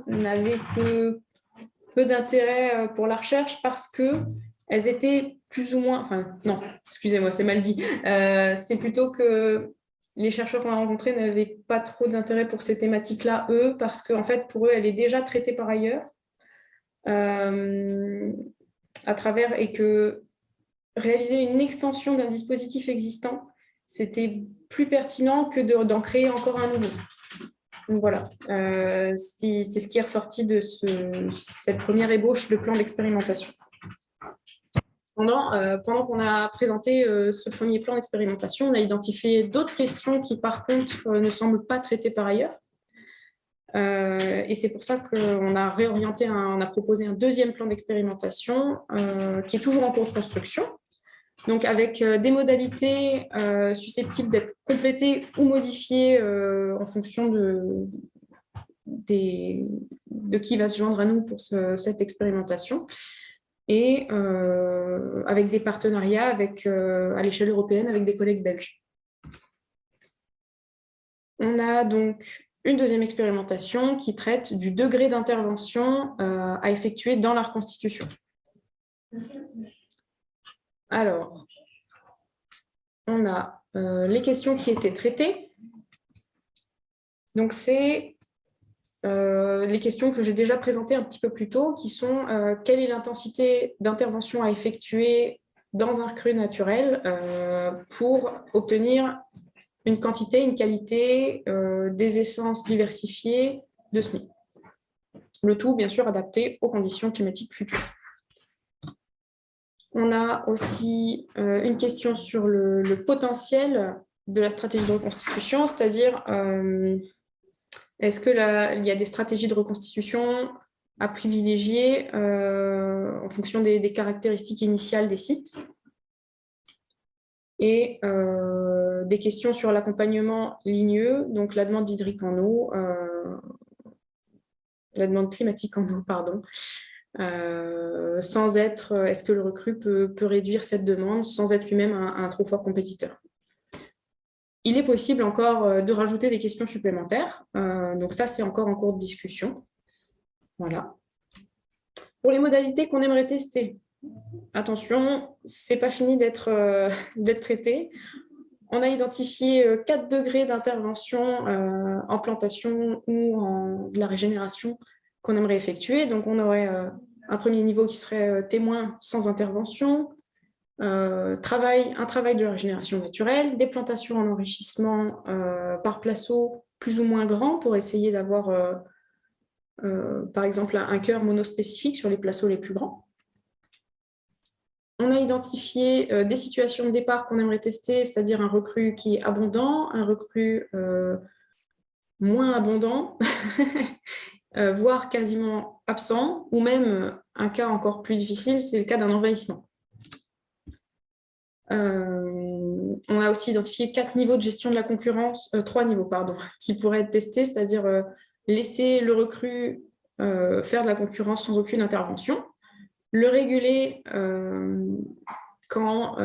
n'avaient que peu d'intérêt pour la recherche parce qu'elles étaient plus ou moins... Enfin, non, excusez-moi, c'est mal dit. C'est plutôt que les chercheurs qu'on a rencontrés n'avaient pas trop d'intérêt pour ces thématiques-là, eux, parce qu'en fait, pour eux, elle est déjà traitée par ailleurs à travers et que réaliser une extension d'un dispositif existant, c'était plus pertinent que d'en créer encore un nouveau. Donc voilà, c'est ce qui est ressorti de cette première ébauche de plan d'expérimentation. Pendant qu'on a présenté ce premier plan d'expérimentation, on a identifié d'autres questions qui, par contre, ne semblent pas traitées par ailleurs. Et c'est pour ça qu'on a réorienté, on a proposé un deuxième plan d'expérimentation qui est toujours en cours de construction. Donc, avec des modalités susceptibles d'être complétées ou modifiées en fonction de qui va se joindre à nous pour cette expérimentation, et avec des partenariats à l'échelle européenne avec des collègues belges. On a donc une deuxième expérimentation qui traite du degré d'intervention à effectuer dans la reconstitution. Alors, on a les questions qui étaient traitées. Donc, c'est les questions que j'ai déjà présentées un petit peu plus tôt, qui sont quelle est l'intensité d'intervention à effectuer dans un recrue naturel pour obtenir une quantité, une qualité, des essences diversifiées de SMI. Le tout, bien sûr, adapté aux conditions climatiques futures. On a aussi une question sur le potentiel de la stratégie de reconstitution, c'est-à-dire est-ce qu'il y a des stratégies de reconstitution à privilégier en fonction des caractéristiques initiales des sites, et des questions sur l'accompagnement ligneux, donc la demande hydrique en eau, la demande climatique en eau, pardon, sans être, est-ce que le recrue peut réduire cette demande sans être lui-même un trop fort compétiteur. Il est possible encore de rajouter des questions supplémentaires, donc ça c'est encore en cours de discussion. Voilà. Pour les modalités qu'on aimerait tester, attention, c'est pas fini d'être traité. On a identifié 4 degrés d'intervention en plantation ou de la régénération qu'on aimerait effectuer. Donc, on aurait un premier niveau qui serait témoin sans intervention, un travail de la régénération naturelle, des plantations en enrichissement par placeau plus ou moins grand pour essayer d'avoir, par exemple, un cœur monospécifique sur les placeaux les plus grands. On a identifié des situations de départ qu'on aimerait tester, c'est-à-dire un recrue qui est abondant, un recrue moins abondant, voire quasiment absent, ou même un cas encore plus difficile, c'est le cas d'un envahissement. On a aussi identifié 4 niveaux de gestion de la concurrence, 3 niveaux, pardon, qui pourraient être testés, c'est-à-dire laisser le recrue faire de la concurrence sans aucune intervention, le réguler quand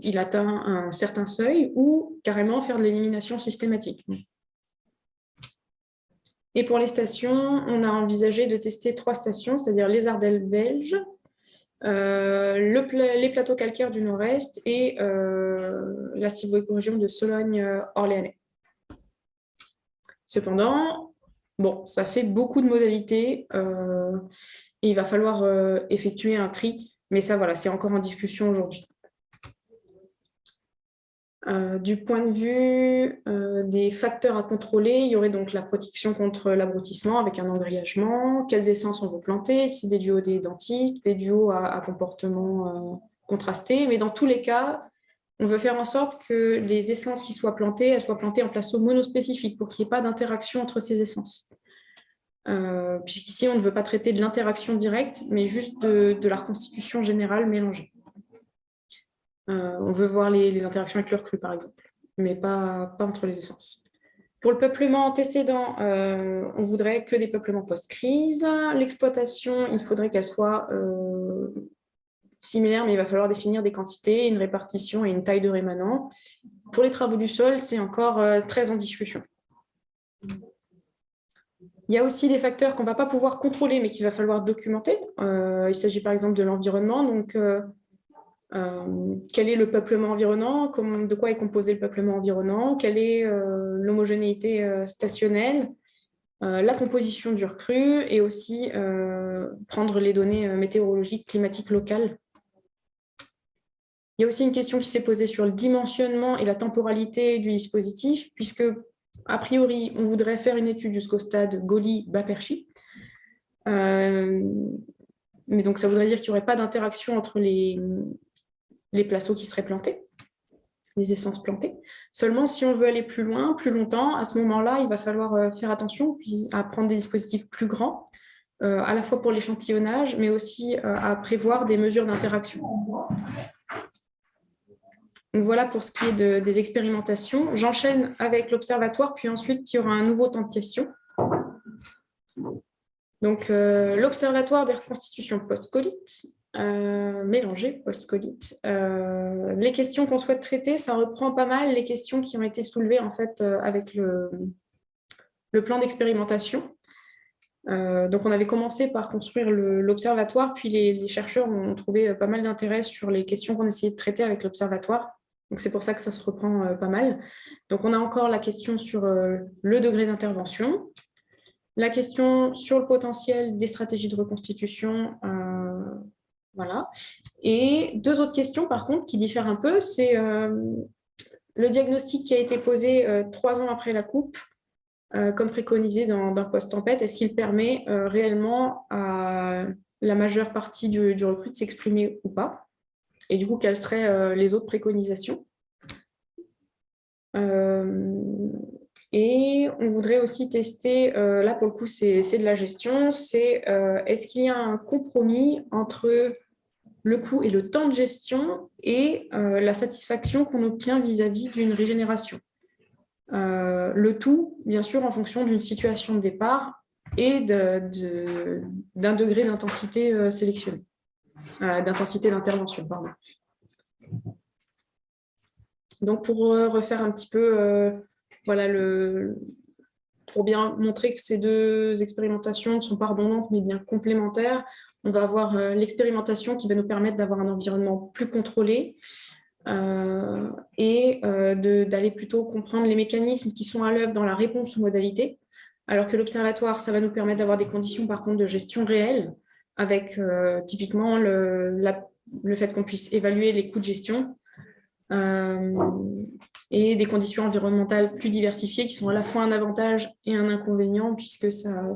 il atteint un certain seuil, ou carrément faire de l'élimination systématique. Et pour les stations, on a envisagé de tester 3 stations, c'est-à-dire les Ardelles belges, les plateaux calcaires du nord-est et la sylvo-écorégion de Sologne-Orléanais. Cependant, bon, ça fait beaucoup de modalités et il va falloir effectuer un tri, mais ça, voilà, c'est encore en discussion aujourd'hui. Du point de vue des facteurs à contrôler, il y aurait donc la protection contre l'abrutissement avec un engrillagement, quelles essences on veut planter, si des duos identiques, des duos à comportement contrasté, mais dans tous les cas, on veut faire en sorte que les essences qui soient plantées, elles soient plantées en placeau monospécifique pour qu'il n'y ait pas d'interaction entre ces essences. Puisqu'ici, on ne veut pas traiter de l'interaction directe, mais juste de la reconstitution générale mélangée. On veut voir les interactions avec le recrue, par exemple, mais pas entre les essences. Pour le peuplement antécédent, on voudrait que des peuplements post-crise. L'exploitation, il faudrait qu'elle soit similaire, mais il va falloir définir des quantités, une répartition et une taille de rémanent. Pour les travaux du sol, c'est encore très en discussion. Il y a aussi des facteurs qu'on ne va pas pouvoir contrôler, mais qu'il va falloir documenter. Il s'agit par exemple de l'environnement. Donc, quel est le peuplement environnant, de quoi est composé le peuplement environnant, quelle est l'homogénéité stationnelle, la composition du recrue et aussi prendre les données météorologiques, climatiques locales. Il y a aussi une question qui s'est posée sur le dimensionnement et la temporalité du dispositif, puisque, a priori, on voudrait faire une étude jusqu'au stade Goli-Baperchi. Mais donc, ça voudrait dire qu'il n'y aurait pas d'interaction entre les placeaux qui seraient plantés, les essences plantées. Seulement, si on veut aller plus loin, plus longtemps, à ce moment-là, il va falloir faire attention à prendre des dispositifs plus grands, à la fois pour l'échantillonnage, mais aussi à prévoir des mesures d'interaction. Donc voilà pour ce qui est des expérimentations. J'enchaîne avec l'observatoire, puis ensuite, il y aura un nouveau temps de questions. Donc, l'observatoire des reconstitutions post-colite, mélangées post-colite. Les questions qu'on souhaite traiter, ça reprend pas mal les questions qui ont été soulevées en fait, avec le plan d'expérimentation. Donc, on avait commencé par construire l'observatoire, puis les chercheurs ont trouvé pas mal d'intérêt sur les questions qu'on essayait de traiter avec l'observatoire. Donc, c'est pour ça que ça se reprend pas mal. Donc, on a encore la question sur le degré d'intervention, la question sur le potentiel des stratégies de reconstitution, voilà. Et deux autres questions, par contre, qui diffèrent un peu, c'est le diagnostic qui a été posé 3 ans après la coupe, comme préconisé dans post-tempête, est-ce qu'il permet réellement à la majeure partie du recrue de s'exprimer ou pas? Et du coup, quelles seraient les autres préconisations? Et on voudrait aussi tester, là pour le coup c'est de la gestion, c'est est-ce qu'il y a un compromis entre le coût et le temps de gestion et la satisfaction qu'on obtient vis-à-vis d'une régénération. Le tout, bien sûr, en fonction d'une situation de départ et d'un degré d'intensité sélectionné, d'intensité d'intervention, pardon. Donc, pour refaire un petit peu, voilà, pour bien montrer que ces deux expérimentations ne sont pas redondantes, mais bien complémentaires, on va avoir l'expérimentation qui va nous permettre d'avoir un environnement plus contrôlé et d'aller plutôt comprendre les mécanismes qui sont à l'œuvre dans la réponse aux modalités, alors que l'observatoire, ça va nous permettre d'avoir des conditions, par contre, de gestion réelle, avec typiquement le fait qu'on puisse évaluer les coûts de gestion, et des conditions environnementales plus diversifiées qui sont à la fois un avantage et un inconvénient puisque ça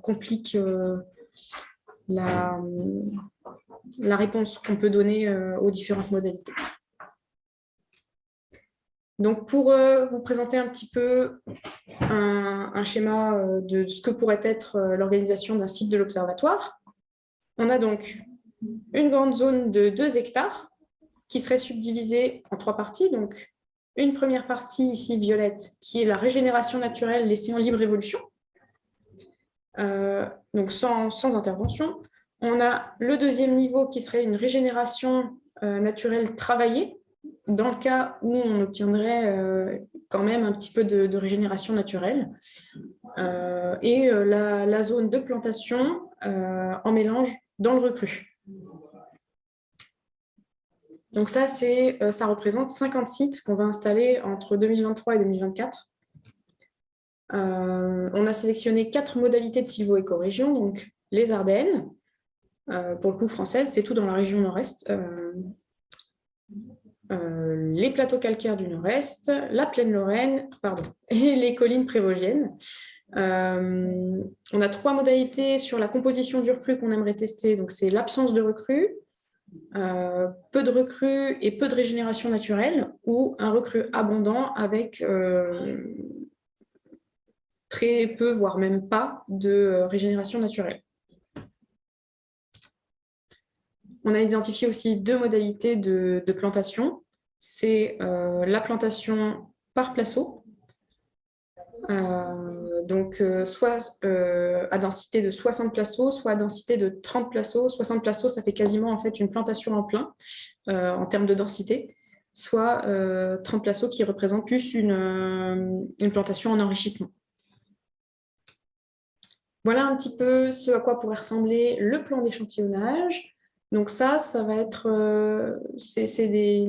complique la réponse qu'on peut donner aux différentes modalités. Donc, pour vous présenter un petit peu un schéma de ce que pourrait être l'organisation d'un site de l'observatoire, on a donc une grande zone de 2 hectares qui serait subdivisée en 3 parties. Donc, une première partie, ici violette, qui est la régénération naturelle laissée en libre évolution, donc sans intervention. On a le deuxième niveau qui serait une régénération naturelle travaillée, dans le cas où on obtiendrait quand même un petit peu de régénération naturelle. Et la zone de plantation en mélange dans le recrue. Donc ça représente 50 sites qu'on va installer entre 2023 et 2024. On a sélectionné 4 modalités de sylvo-écorégion, donc les Ardennes, pour le coup française, c'est tout dans la région nord-est. les plateaux calcaires du nord-est, la plaine Lorraine, et les collines prévosgiennes. On a 3 modalités sur la composition du recrue qu'on aimerait tester. Donc, c'est l'absence de recrue, peu de recrue et peu de régénération naturelle, ou un recrue abondant avec très peu, voire même pas, de régénération naturelle. On a identifié aussi 2 modalités de plantation. C'est la plantation par placeau, donc soit à densité de 60 placeaux, soit à densité de 30 placeaux. 60 placeaux, ça fait quasiment en fait une plantation en plein en termes de densité, soit 30 placeaux qui représentent plus une plantation en enrichissement. Voilà un petit peu ce à quoi pourrait ressembler le plan d'échantillonnage. Donc ça va être c'est des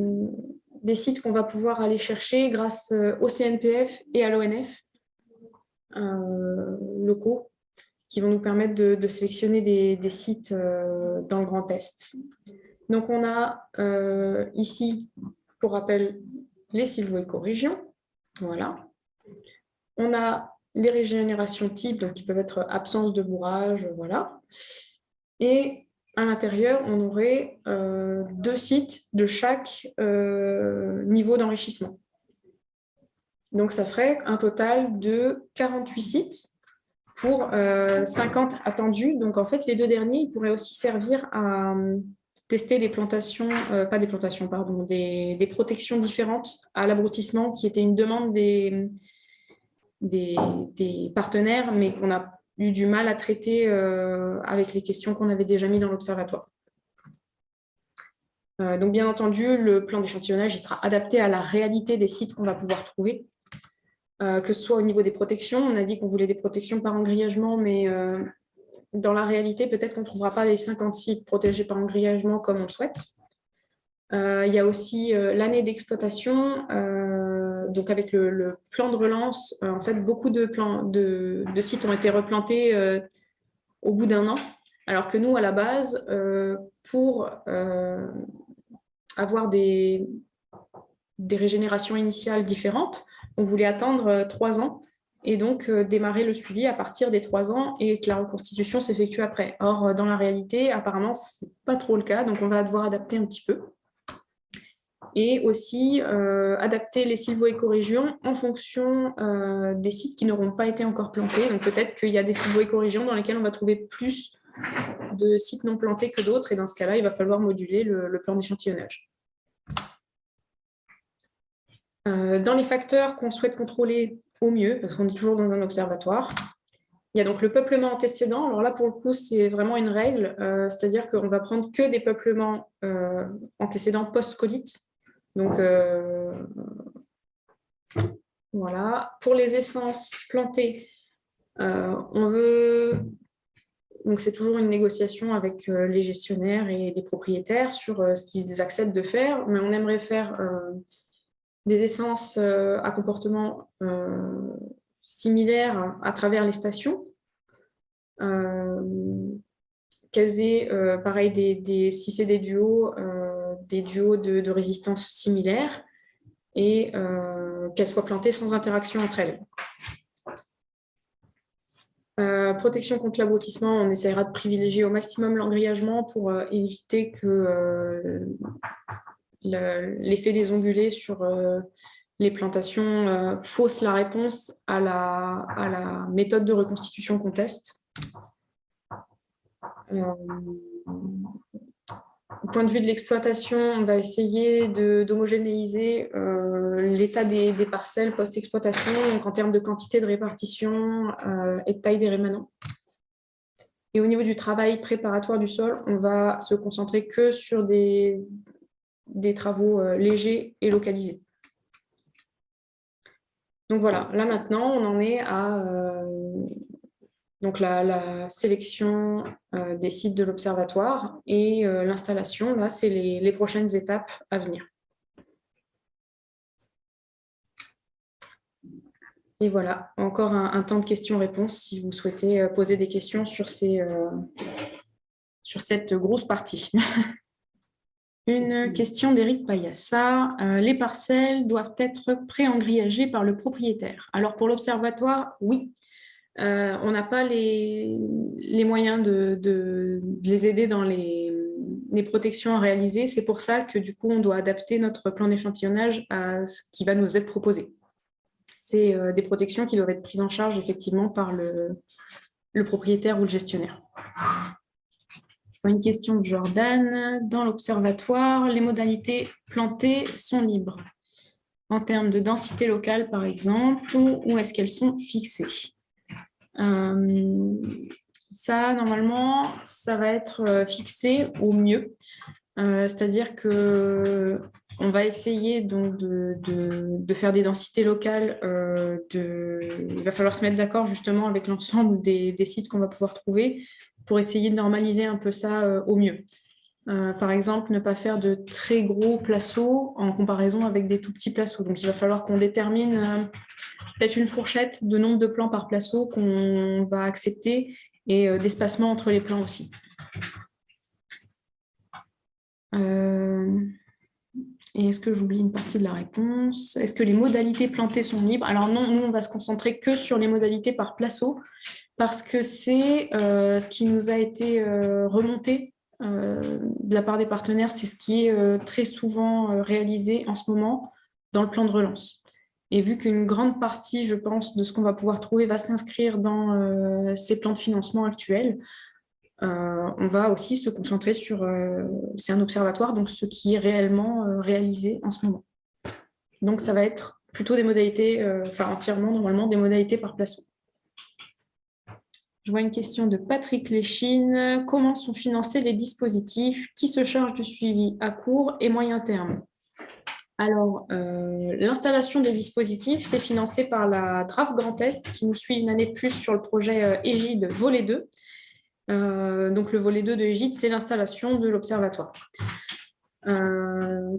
sites qu'on va pouvoir aller chercher grâce au CNPF et à l'ONF locaux qui vont nous permettre de sélectionner des sites dans le Grand Est. Donc on a ici, pour rappel, les sylvo-écorégions. Voilà. On a les régénérations types, donc qui peuvent être absence de bourrage, voilà. Et à l'intérieur, on aurait 2 sites de chaque niveau d'enrichissement. Donc, ça ferait un total de 48 sites pour 50 attendus. Donc, en fait, les 2 derniers, ils pourraient aussi servir à tester des plantations, pas des plantations, pardon, des protections différentes à l'abrutissement, qui était une demande des partenaires, mais qu'on a eu du mal à traiter avec les questions qu'on avait déjà mises dans l'observatoire. Donc, bien entendu, le plan d'échantillonnage il sera adapté à la réalité des sites qu'on va pouvoir trouver, que ce soit au niveau des protections. On a dit qu'on voulait des protections par engrillagement, mais dans la réalité, peut-être qu'on ne trouvera pas les 50 sites protégés par engrillagement comme on le souhaite. Il y a aussi l'année d'exploitation. Donc, avec le plan de relance, en fait, beaucoup de sites ont été replantés au bout d'1 an, alors que nous, à la base, pour avoir des régénérations initiales différentes, on voulait attendre 3 ans et donc démarrer le suivi à partir des 3 ans et que la reconstitution s'effectue après. Or, dans la réalité, apparemment, ce n'est pas trop le cas, donc on va devoir adapter un petit peu. Et aussi adapter les sylvo-écorégions en fonction des sites qui n'auront pas été encore plantés. Donc peut-être qu'il y a des sylvo-écorégions dans lesquelles on va trouver plus de sites non plantés que d'autres, et dans ce cas-là, il va falloir moduler le plan d'échantillonnage. Dans les facteurs qu'on souhaite contrôler au mieux, parce qu'on est toujours dans un observatoire, il y a donc le peuplement antécédent. Alors là, pour le coup, c'est vraiment une règle, c'est-à-dire qu'on va prendre que des peuplements antécédents post-colite. Donc, voilà. Pour les essences plantées, on veut... Donc, c'est toujours une négociation avec les gestionnaires et les propriétaires sur ce qu'ils acceptent de faire, mais on aimerait faire des essences à comportement similaire à travers les stations, qu'elles aient, pareil, si c'est des duos de résistance similaires et qu'elles soient plantées sans interaction entre elles. Protection contre l'abrutissement, on essaiera de privilégier au maximum l'engrillagement pour éviter que l'effet des ongulés sur les plantations fausse la réponse à la méthode de reconstitution qu'on teste. Au point de vue de l'exploitation, on va essayer d'homogénéiser l'état des parcelles post-exploitation, donc en termes de quantité de répartition et de taille des rémanents. Et au niveau du travail préparatoire du sol, on va se concentrer que sur des travaux légers et localisés. Donc voilà, là maintenant, on en est à donc la sélection des sites de l'observatoire et l'installation. Là, c'est les prochaines étapes à venir. Et voilà, encore un temps de questions-réponses si vous souhaitez poser des questions sur cette grosse partie. Une question d'Éric Payassa. Les parcelles doivent être pré-engrillagées par le propriétaire. Alors pour l'observatoire, oui. On n'a pas les moyens de les aider dans les protections à réaliser. C'est pour ça que du coup, on doit adapter notre plan d'échantillonnage à ce qui va nous être proposé. C'est des protections qui doivent être prises en charge effectivement par le propriétaire ou le gestionnaire. Je vois une question de Jordan. Dans l'observatoire, les modalités plantées sont libres en termes de densité locale, par exemple, ou est-ce qu'elles sont fixées? Ça, normalement, ça va être fixé au mieux. C'est-à-dire que on va essayer donc de faire des densités locales. Il va falloir se mettre d'accord justement avec l'ensemble des sites qu'on va pouvoir trouver pour essayer de normaliser un peu ça au mieux. Par exemple, ne pas faire de très gros placeaux en comparaison avec des tout petits placeaux. Donc, il va falloir qu'on détermine peut-être une fourchette de nombre de plants par placeau qu'on va accepter et d'espacement entre les plants aussi. Et est-ce que j'oublie une partie de la réponse? Est-ce que les modalités plantées sont libres? Alors non, nous, on va se concentrer que sur les modalités par placeau parce que c'est ce qui nous a été remonté de la part des partenaires. C'est ce qui est très souvent réalisé en ce moment dans le plan de relance. Et vu qu'une grande partie, je pense, de ce qu'on va pouvoir trouver va s'inscrire dans ces plans de financement actuels, on va aussi se concentrer sur, c'est un observatoire, donc ce qui est réellement réalisé en ce moment. Donc ça va être plutôt des modalités, entièrement normalement des modalités par placeau. Je vois une question de Patrick Léchine. Comment sont financés les dispositifs? Qui se charge du suivi à court et moyen terme? Alors, l'installation des dispositifs, c'est financé par la DRAF Grand Est qui nous suit une année de plus sur le projet Égide volet 2. Donc, le volet 2 de Égide, c'est l'installation de l'observatoire.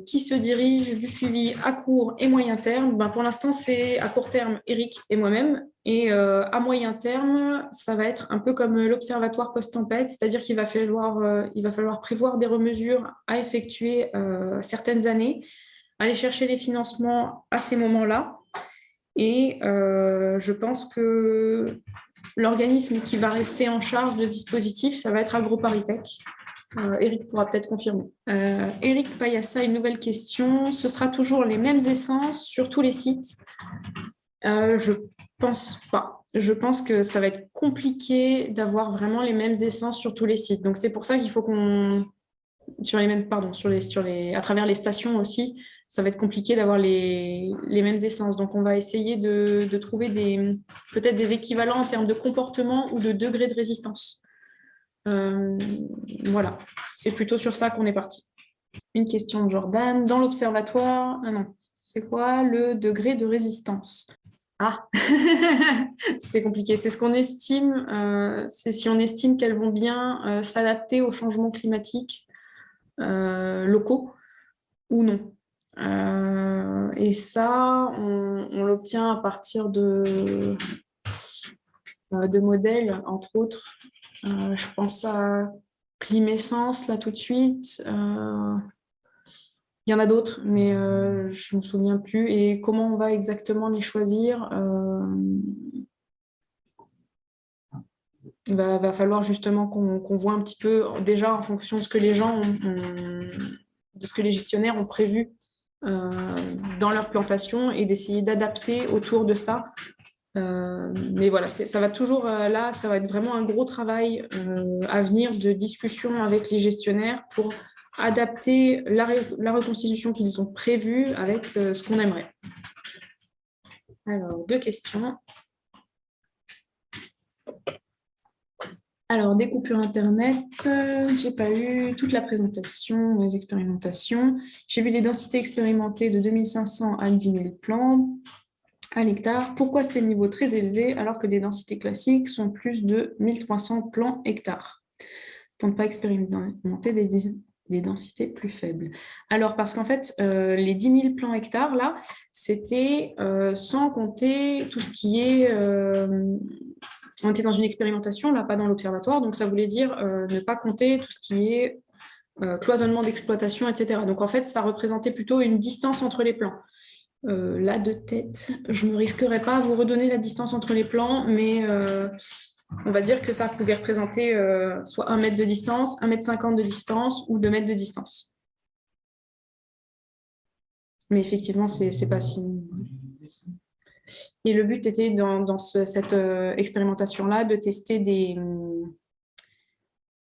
Qui se dirige du suivi à court et moyen terme? Pour l'instant, c'est à court terme, Eric et moi-même. Et à moyen terme, ça va être un peu comme l'observatoire post-tempête, c'est-à-dire qu'il va falloir prévoir des remesures à effectuer certaines années, aller chercher les financements à ces moments-là. Et je pense que l'organisme qui va rester en charge de ce dispositif, ça va être AgroParisTech. Eric pourra peut-être confirmer. Eric Payassa, une nouvelle question. Ce sera toujours les mêmes essences sur tous les sites? Je pense pas. Je pense que ça va être compliqué d'avoir vraiment les mêmes essences sur tous les sites. Donc c'est pour ça qu'il faut qu'on à travers les stations aussi, ça va être compliqué d'avoir les mêmes essences. Donc on va essayer de trouver peut-être des équivalents en termes de comportement ou de degré de résistance. Voilà, c'est plutôt sur ça qu'on est parti. Une question de Jordan. Dans l'observatoire, c'est quoi le degré de résistance? Ah, c'est compliqué. C'est ce qu'on estime. C'est si on estime qu'elles vont bien s'adapter aux changements climatiques locaux ou non. Et ça, on l'obtient à partir de modèles, entre autres. Je pense à Climessence, là, tout de suite. Il y en a d'autres, mais je ne me souviens plus. Et comment on va exactement les choisir? Il va falloir justement qu'on voit un petit peu, déjà en fonction de ce que les gens de ce que les gestionnaires ont prévu dans leur plantation et d'essayer d'adapter autour de ça. Mais voilà, ça va toujours là, ça va être vraiment un gros travail à venir de discussion avec les gestionnaires pour adapter la reconstitution qu'ils ont prévue avec ce qu'on aimerait. Alors, 2 questions. Alors, des coupures Internet, j'ai pas eu toute la présentation, les expérimentations. J'ai vu les densités expérimentées de 2500 à 10 000 plants à l'hectare. Pourquoi c'est le niveau très élevé alors que des densités classiques sont plus de 1300 plants hectares pour ne pas expérimenter des densités plus faibles? Alors, parce qu'en fait, les 10 000 plants hectares, là, c'était sans compter tout ce qui est... on était dans une expérimentation, là, pas dans l'observatoire, donc ça voulait dire ne pas compter tout ce qui est cloisonnement d'exploitation, etc. Donc en fait, ça représentait plutôt une distance entre les plans. Là, de tête, je ne me risquerais pas à vous redonner la distance entre les plans, mais on va dire que ça pouvait représenter soit 1 mètre de distance, 1,50 m de distance ou 2 mètres de distance. Mais effectivement, c'est pas si... Et le but était dans cette expérimentation-là de tester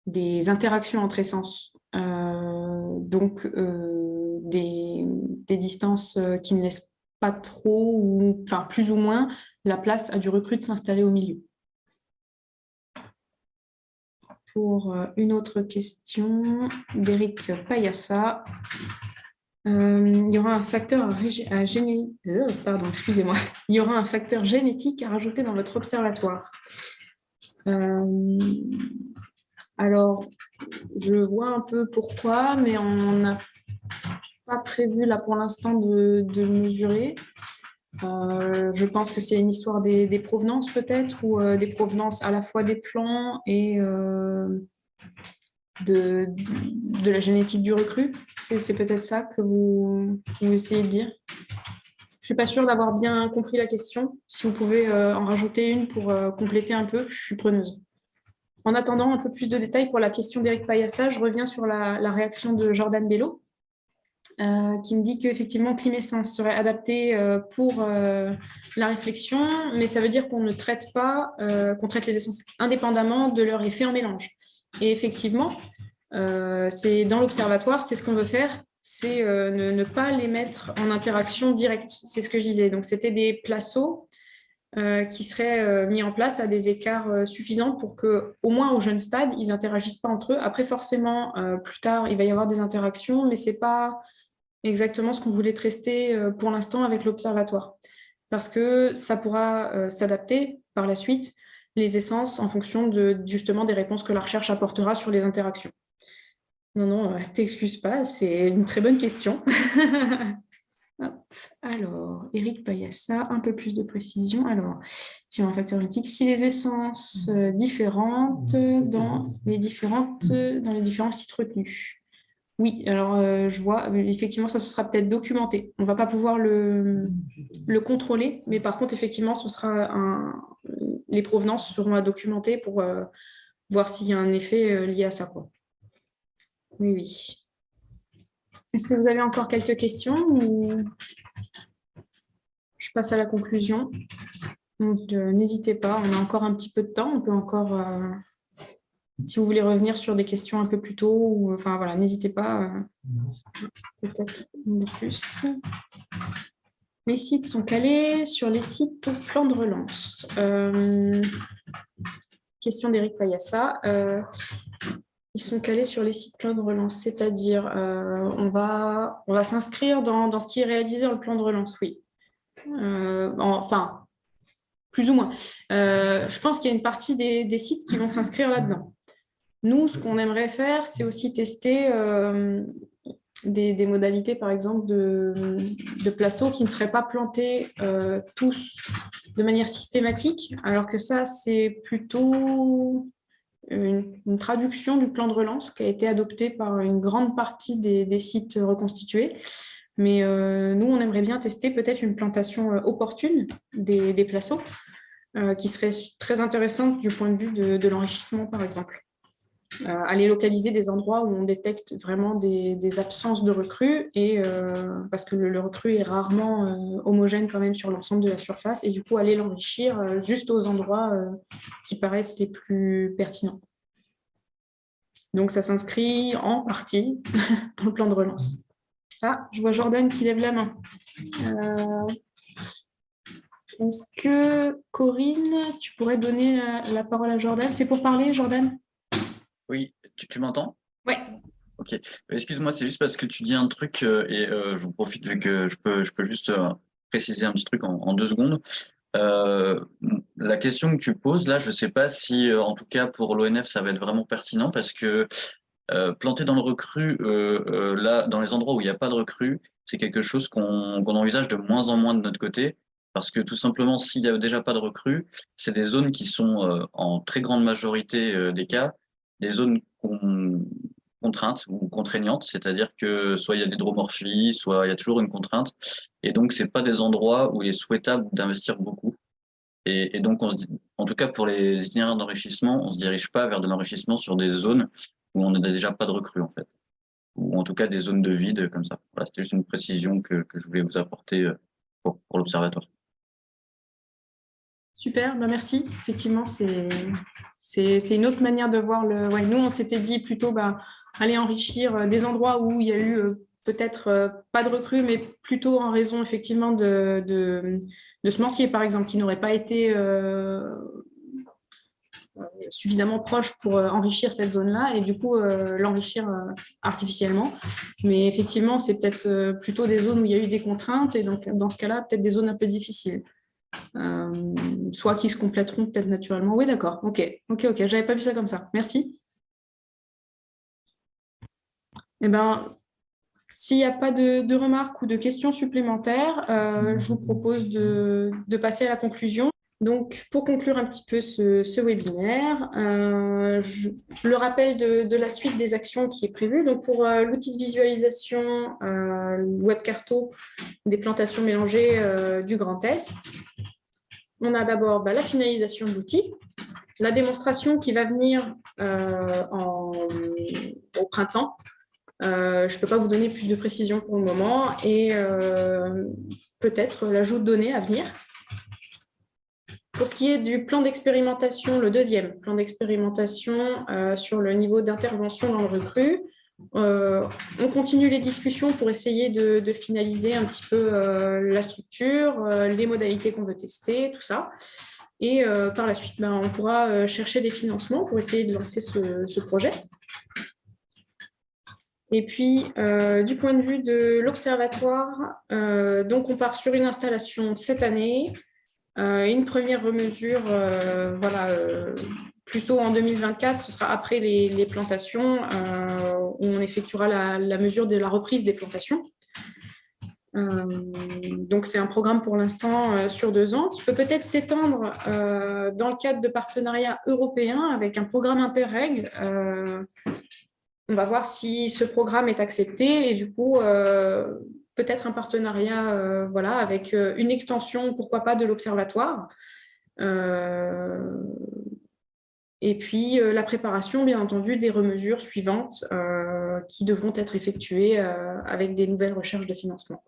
des interactions entre essences. Donc, des distances qui ne laissent pas trop, ou enfin plus ou moins, la place à du recrue de s'installer au milieu. Pour une autre question d'Éric Payassa. Il y aura un facteur excusez-moi. Il y aura un facteur génétique à rajouter dans votre observatoire. Alors, je vois un peu pourquoi, mais on n'a pas prévu là pour l'instant de le mesurer. Je pense que c'est une histoire des provenances peut-être, ou des provenances à la fois des plants et de la génétique du recrue. C'est peut-être ça que vous essayez de dire. Je ne suis pas sûre d'avoir bien compris la question. Si vous pouvez en rajouter une pour compléter un peu, je suis preneuse. En attendant un peu plus de détails pour la question d'Éric Payassa, je reviens sur la réaction de Jordan Bello, qui me dit qu'effectivement, Climessence serait adapté pour la réflexion, mais ça veut dire qu'on ne traite pas, qu'on traite les essences indépendamment de leur effet en mélange. Et effectivement, c'est dans l'observatoire, c'est ce qu'on veut faire, c'est ne pas les mettre en interaction directe. C'est ce que je disais. Donc, c'était des placeaux qui seraient mis en place à des écarts suffisants pour que, au moins au jeune stade, ils n'interagissent pas entre eux. Après, forcément, plus tard, il va y avoir des interactions, mais ce n'est pas exactement ce qu'on voulait tester pour l'instant avec l'observatoire. Parce que ça pourra s'adapter par la suite, les essences, en fonction justement des réponses que la recherche apportera sur les interactions. Non, t'excuses pas, c'est une très bonne question. Alors, Éric Payassa, un peu plus de précision. Alors, si on a un facteur génétique, si les essences différentes dans les différents sites retenus. Oui, alors je vois, effectivement, ça se sera peut-être documenté. On ne va pas pouvoir le contrôler, mais par contre, effectivement, les provenances seront à documenter pour voir s'il y a un effet lié à ça, quoi. Oui, oui. Est-ce que vous avez encore quelques questions ou je passe à la conclusion? Donc, n'hésitez pas, on a encore un petit peu de temps. On peut encore, si vous voulez revenir sur des questions un peu plus tôt, ou, enfin voilà, n'hésitez pas. Peut-être de plus. Les sites sont calés sur les sites plan de relance. Question d'Éric Payassa. Ils sont calés sur les sites plan de relance, c'est-à-dire on va s'inscrire dans ce qui est réalisé dans le plan de relance, oui. Enfin, plus ou moins. Je pense qu'il y a une partie des sites qui vont s'inscrire là-dedans. Nous, ce qu'on aimerait faire, c'est aussi tester des modalités, par exemple, de placeaux qui ne seraient pas plantés tous de manière systématique, alors que ça, c'est plutôt une traduction du plan de relance qui a été adopté par une grande partie des sites reconstitués. Mais nous, on aimerait bien tester peut-être une plantation opportune des placeaux qui serait très intéressante du point de vue de l'enrichissement, par exemple. Aller localiser des endroits où on détecte vraiment des absences de recrues, et parce que le recrue est rarement homogène quand même sur l'ensemble de la surface, et du coup aller l'enrichir juste aux endroits qui paraissent les plus pertinents. Donc ça s'inscrit en partie dans le plan de relance. Ah, je vois Jordan qui lève la main. Est-ce que Corinne, tu pourrais donner la parole à Jordan? C'est pour parler, Jordan? Oui, tu m'entends? Oui. Ok. Excuse-moi, c'est juste parce que tu dis un truc et je vous profite vu que je peux juste préciser un petit truc en 2 secondes. La question que tu poses là, je sais pas si en tout cas pour l'ONF ça va être vraiment pertinent parce que planter dans le recrue là dans les endroits où il n'y a pas de recrue, c'est quelque chose qu'on envisage de moins en moins de notre côté parce que tout simplement s'il n'y a déjà pas de recrue, c'est des zones qui sont en très grande majorité des cas des zones contrainte ou contraignante, c'est-à-dire que soit il y a l'hydromorphie, soit il y a toujours une contrainte. Et donc, c'est pas des endroits où il est souhaitable d'investir beaucoup. Et donc, en tout cas, pour les itinéraires d'enrichissement, on se dirige pas vers de l'enrichissement sur des zones où on n'a déjà pas de recrues, en fait. Ou en tout cas, des zones de vide comme ça. Voilà, c'était juste une précision que je voulais vous apporter pour l'observatoire. Super, bah merci. Effectivement, c'est une autre manière de voir le. Ouais, nous, on s'était dit plutôt aller enrichir des endroits où il y a eu peut-être pas de recrues, mais plutôt en raison effectivement de semenciers, par exemple, qui n'auraient pas été suffisamment proches pour enrichir cette zone-là et du coup l'enrichir artificiellement. Mais effectivement, c'est peut-être plutôt des zones où il y a eu des contraintes et donc dans ce cas-là, peut-être des zones un peu difficiles. Soit qui se compléteront peut-être naturellement. Oui, d'accord. Ok. J'avais pas vu ça comme ça. Merci. Eh ben, s'il n'y a pas de remarques ou de questions supplémentaires, je vous propose de passer à la conclusion. Donc, pour conclure un petit peu ce webinaire, le rappel de la suite des actions qui est prévue. Donc, pour l'outil de visualisation WebCarto des plantations mélangées du Grand Est, on a d'abord la finalisation de l'outil, la démonstration qui va venir au printemps. Je ne peux pas vous donner plus de précision pour le moment et peut-être l'ajout de données à venir. Pour ce qui est du plan d'expérimentation, le deuxième plan d'expérimentation sur le niveau d'intervention dans le recru, on continue les discussions pour essayer de finaliser un petit peu la structure, les modalités qu'on veut tester, tout ça. Et par la suite, on pourra chercher des financements pour essayer de lancer ce projet. Et puis, du point de vue de l'observatoire, donc on part sur une installation cette année, une première mesure, plutôt en 2024, ce sera après les plantations, où on effectuera la mesure de la reprise des plantations. Donc, c'est un programme pour l'instant sur 2 ans qui peut peut-être s'étendre dans le cadre de partenariats européens avec un programme Interreg. On va voir si ce programme est accepté et du coup, peut-être un partenariat avec une extension, pourquoi pas, de l'observatoire. Et puis, la préparation, bien entendu, des remesures suivantes qui devront être effectuées avec des nouvelles recherches de financement.